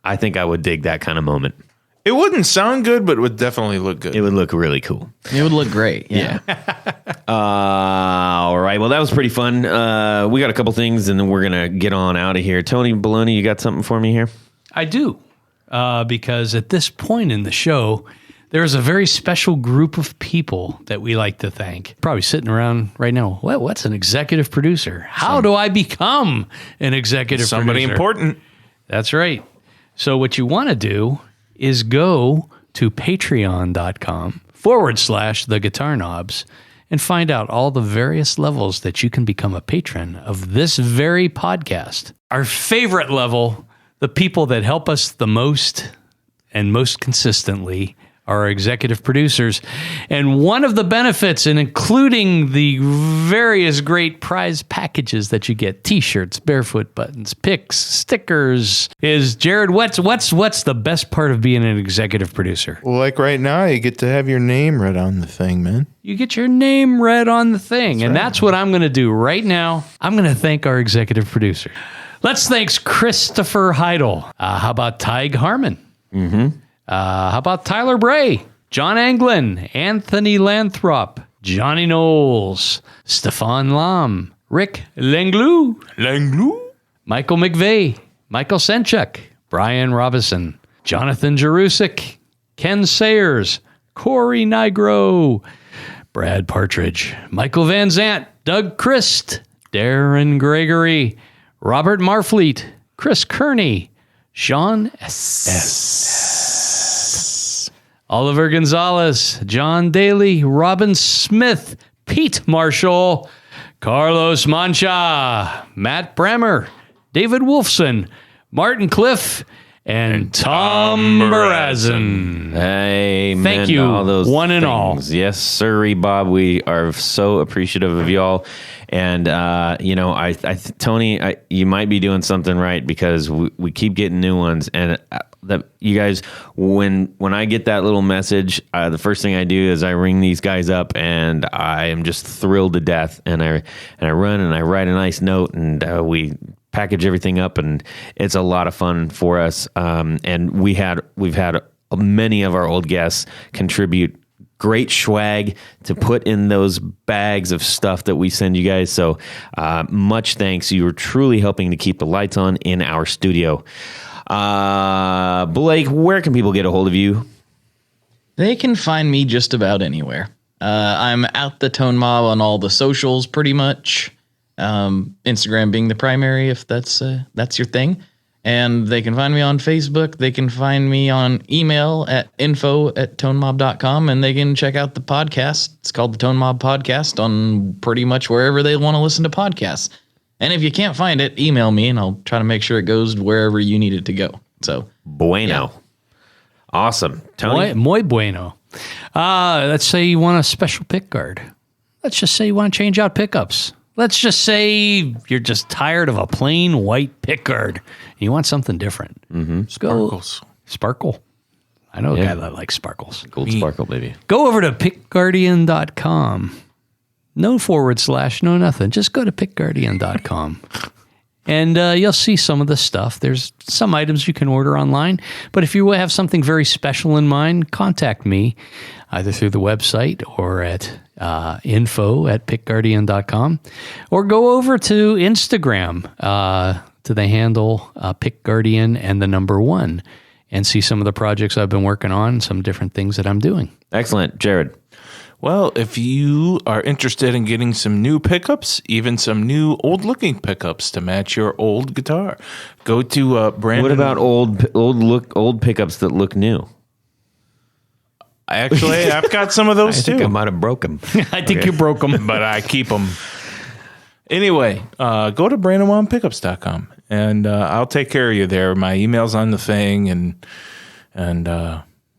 [SPEAKER 4] I think I would dig that kind of moment.
[SPEAKER 6] It wouldn't sound good, but it would definitely look good.
[SPEAKER 4] It would look really cool.
[SPEAKER 5] It would look great. Yeah.
[SPEAKER 4] All right. Well, that was pretty fun. We got a couple things and then we're going to get on out of here. Tony Baloney, you got something for me here?
[SPEAKER 2] I do, because at this point in the show, there's a very special group of people that we like to thank. Probably sitting around right now. Well, what's an executive producer? How do I become an executive
[SPEAKER 6] Somebody
[SPEAKER 2] producer?
[SPEAKER 6] important.
[SPEAKER 2] That's right. So what you want to do is go to patreon.com/the Guitar Knobs and find out all the various levels that you can become a patron of this very podcast. Our favorite level, the people that help us the most and most consistently, are our executive producers. And one of the benefits, and including the various great prize packages that you get, t-shirts, barefoot buttons, picks, stickers, is, Jared, what's the best part of being an executive producer?
[SPEAKER 6] Well, like right now, you get to have your name read on the thing, man.
[SPEAKER 2] You get your name read on the thing. That's what I'm going to do right now. I'm going to thank our executive producer. Let's thank Christopher Heidel. How about Tig Harmon? How about Tyler Bray, John Anglin, Anthony Lathrop, Johnny Knowles, Stefan Lam, Rick Langlu, Michael McVeigh, Michael Senchuk, Brian Robison, Jonathan Jerusik, Ken Sayers, Corey Nigro, Brad Partridge, Michael Van Zant, Doug Christ, Darren Gregory, Robert Marfleet, Chris Kearney, Sean S. Oliver Gonzalez, John Daly, Robin Smith, Pete Marshall, Carlos Mancha, Matt Brammer, David Wolfson, Martin Cliff, and Tom Barazin.
[SPEAKER 4] Hey,
[SPEAKER 2] Thank you,
[SPEAKER 4] all those
[SPEAKER 2] one and
[SPEAKER 4] things.
[SPEAKER 2] all.
[SPEAKER 4] Yes, sirree, Bob. We are so appreciative of y'all. And, Tony, you might be doing something right because we keep getting new ones. And you guys, when I get that little message, the first thing I do is I ring these guys up, and I am just thrilled to death. And I run and I write a nice note, and we package everything up, and it's a lot of fun for us. And we've had many of our old guests contribute great swag to put in those bags of stuff that we send you guys. So much thanks. You are truly helping to keep the lights on in our studio. Blake, where can people get a hold of you?
[SPEAKER 5] They can find me just about anywhere. I'm at the Tone Mob on all the socials, pretty much. Instagram being the primary, if that's your thing. And they can find me on Facebook. They can find me on email at info@tonemob.com, and they can check out the podcast. It's called the Tone Mob Podcast on pretty much wherever they want to listen to podcasts. And if you can't find it, email me, and I'll try to make sure it goes wherever you need it to go. So,
[SPEAKER 4] bueno. Yeah. Awesome. Tony?
[SPEAKER 2] Muy bueno. Let's say you want a special pick guard. Let's just say you want to change out pickups. Let's just say you're just tired of a plain white pick guard. You want something different.
[SPEAKER 6] Sparkles.
[SPEAKER 2] Sparkle. I know a guy that likes sparkles.
[SPEAKER 4] Gold sparkle, baby.
[SPEAKER 2] Go over to pickguardian.com. No / no nothing. Just go to pickguardian.com. And you'll see some of the stuff. There's some items you can order online. But if you have something very special in mind, contact me either through the website or at info@pickguardian.com. Or go over to Instagram to the handle pickguardian and the number 1 and see some of the projects I've been working on, some different things that I'm doing.
[SPEAKER 4] Excellent. Jared?
[SPEAKER 6] Well, if you are interested in getting some new pickups, even some new old-looking pickups to match your old guitar, go to Brandon.
[SPEAKER 4] What about old pickups that look new?
[SPEAKER 6] Actually, I've got some of those too.
[SPEAKER 4] I think I might have broke them.
[SPEAKER 2] I think you broke them.
[SPEAKER 6] But I keep them. Anyway, go to BrandonWildPickups.com, and I'll take care of you there. My email's on the thing, and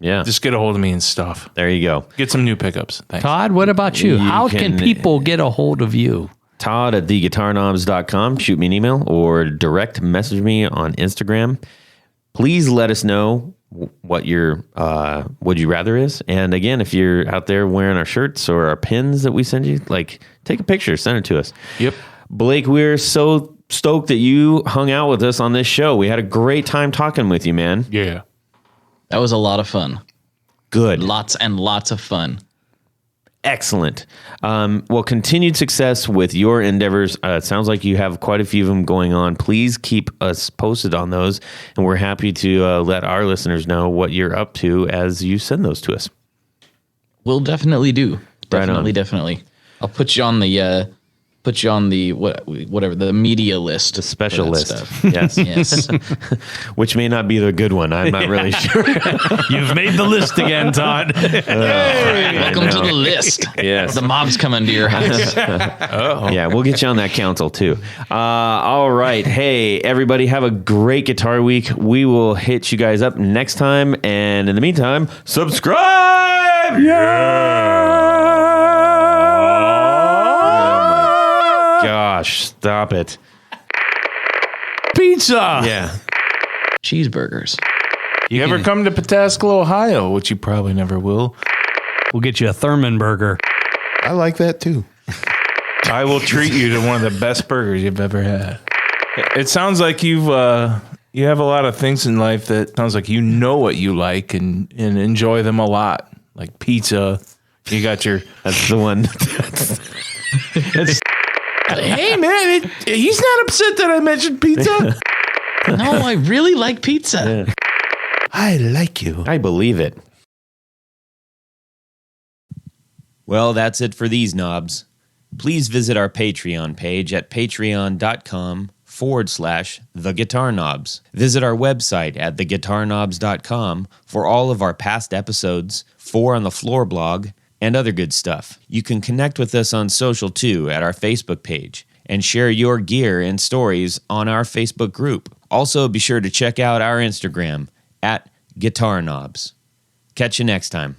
[SPEAKER 6] just get a hold of me and stuff.
[SPEAKER 4] There you go.
[SPEAKER 6] Get some new pickups. Thanks.
[SPEAKER 2] Todd, what about you? How can people get a hold of you?
[SPEAKER 4] Todd at theguitarknobs.com. Shoot me an email or direct message me on Instagram. Please let us know what your would you rather is. And again, if you're out there wearing our shirts or our pins that we send you, take a picture, send it to us.
[SPEAKER 6] Yep.
[SPEAKER 4] Blake, we're so stoked that you hung out with us on this show. We had a great time talking with you, man.
[SPEAKER 6] Yeah.
[SPEAKER 5] that was a lot of fun.
[SPEAKER 4] Good.
[SPEAKER 5] Lots and lots of fun.
[SPEAKER 4] Excellent. Well, continued success with your endeavors. It sounds like you have quite a few of them going on. Please keep us posted on those, and we're happy to let our listeners know what you're up to as you send those to us.
[SPEAKER 5] We'll definitely do.
[SPEAKER 4] Right on.
[SPEAKER 5] Definitely. I'll put you on the put you on the whatever the media list,
[SPEAKER 4] The special
[SPEAKER 5] for that
[SPEAKER 4] list.
[SPEAKER 5] stuff.
[SPEAKER 4] Yes.
[SPEAKER 5] Yes.
[SPEAKER 4] Which may not be the good one. I'm not really sure.
[SPEAKER 2] You've made the list again, Todd.
[SPEAKER 5] Welcome to the list.
[SPEAKER 4] Yes.
[SPEAKER 5] The mob's coming to your house.
[SPEAKER 4] Yeah, we'll get you on that council too. All right. Hey, everybody, have a great guitar week. We will hit you guys up next time. And in the meantime, subscribe! Gosh, stop it.
[SPEAKER 2] Pizza.
[SPEAKER 3] Yeah.
[SPEAKER 5] Cheeseburgers.
[SPEAKER 3] You ever come to Pataskala, Ohio, which you probably never will.
[SPEAKER 2] We'll get you a Thurman burger.
[SPEAKER 6] I like that too.
[SPEAKER 3] I will treat you to one of the best burgers you've ever had. It sounds like you have a lot of things in life that sounds like you know what you like and enjoy them a lot. Like pizza. You got your
[SPEAKER 4] That's the one.
[SPEAKER 3] hey man, he's not upset that I mentioned pizza.
[SPEAKER 5] No, I really like pizza.
[SPEAKER 6] I like you.
[SPEAKER 4] I believe it.
[SPEAKER 1] Well, that's it for these knobs. Please visit our Patreon page at patreon.com/theguitarknobs. Visit our website at theguitarknobs.com for all of our past episodes, 4 on the Floor blog, and other good stuff. You can connect with us on social too at our Facebook page and share your gear and stories on our Facebook group. Also, be sure to check out our Instagram at Guitar Knobs. Catch you next time.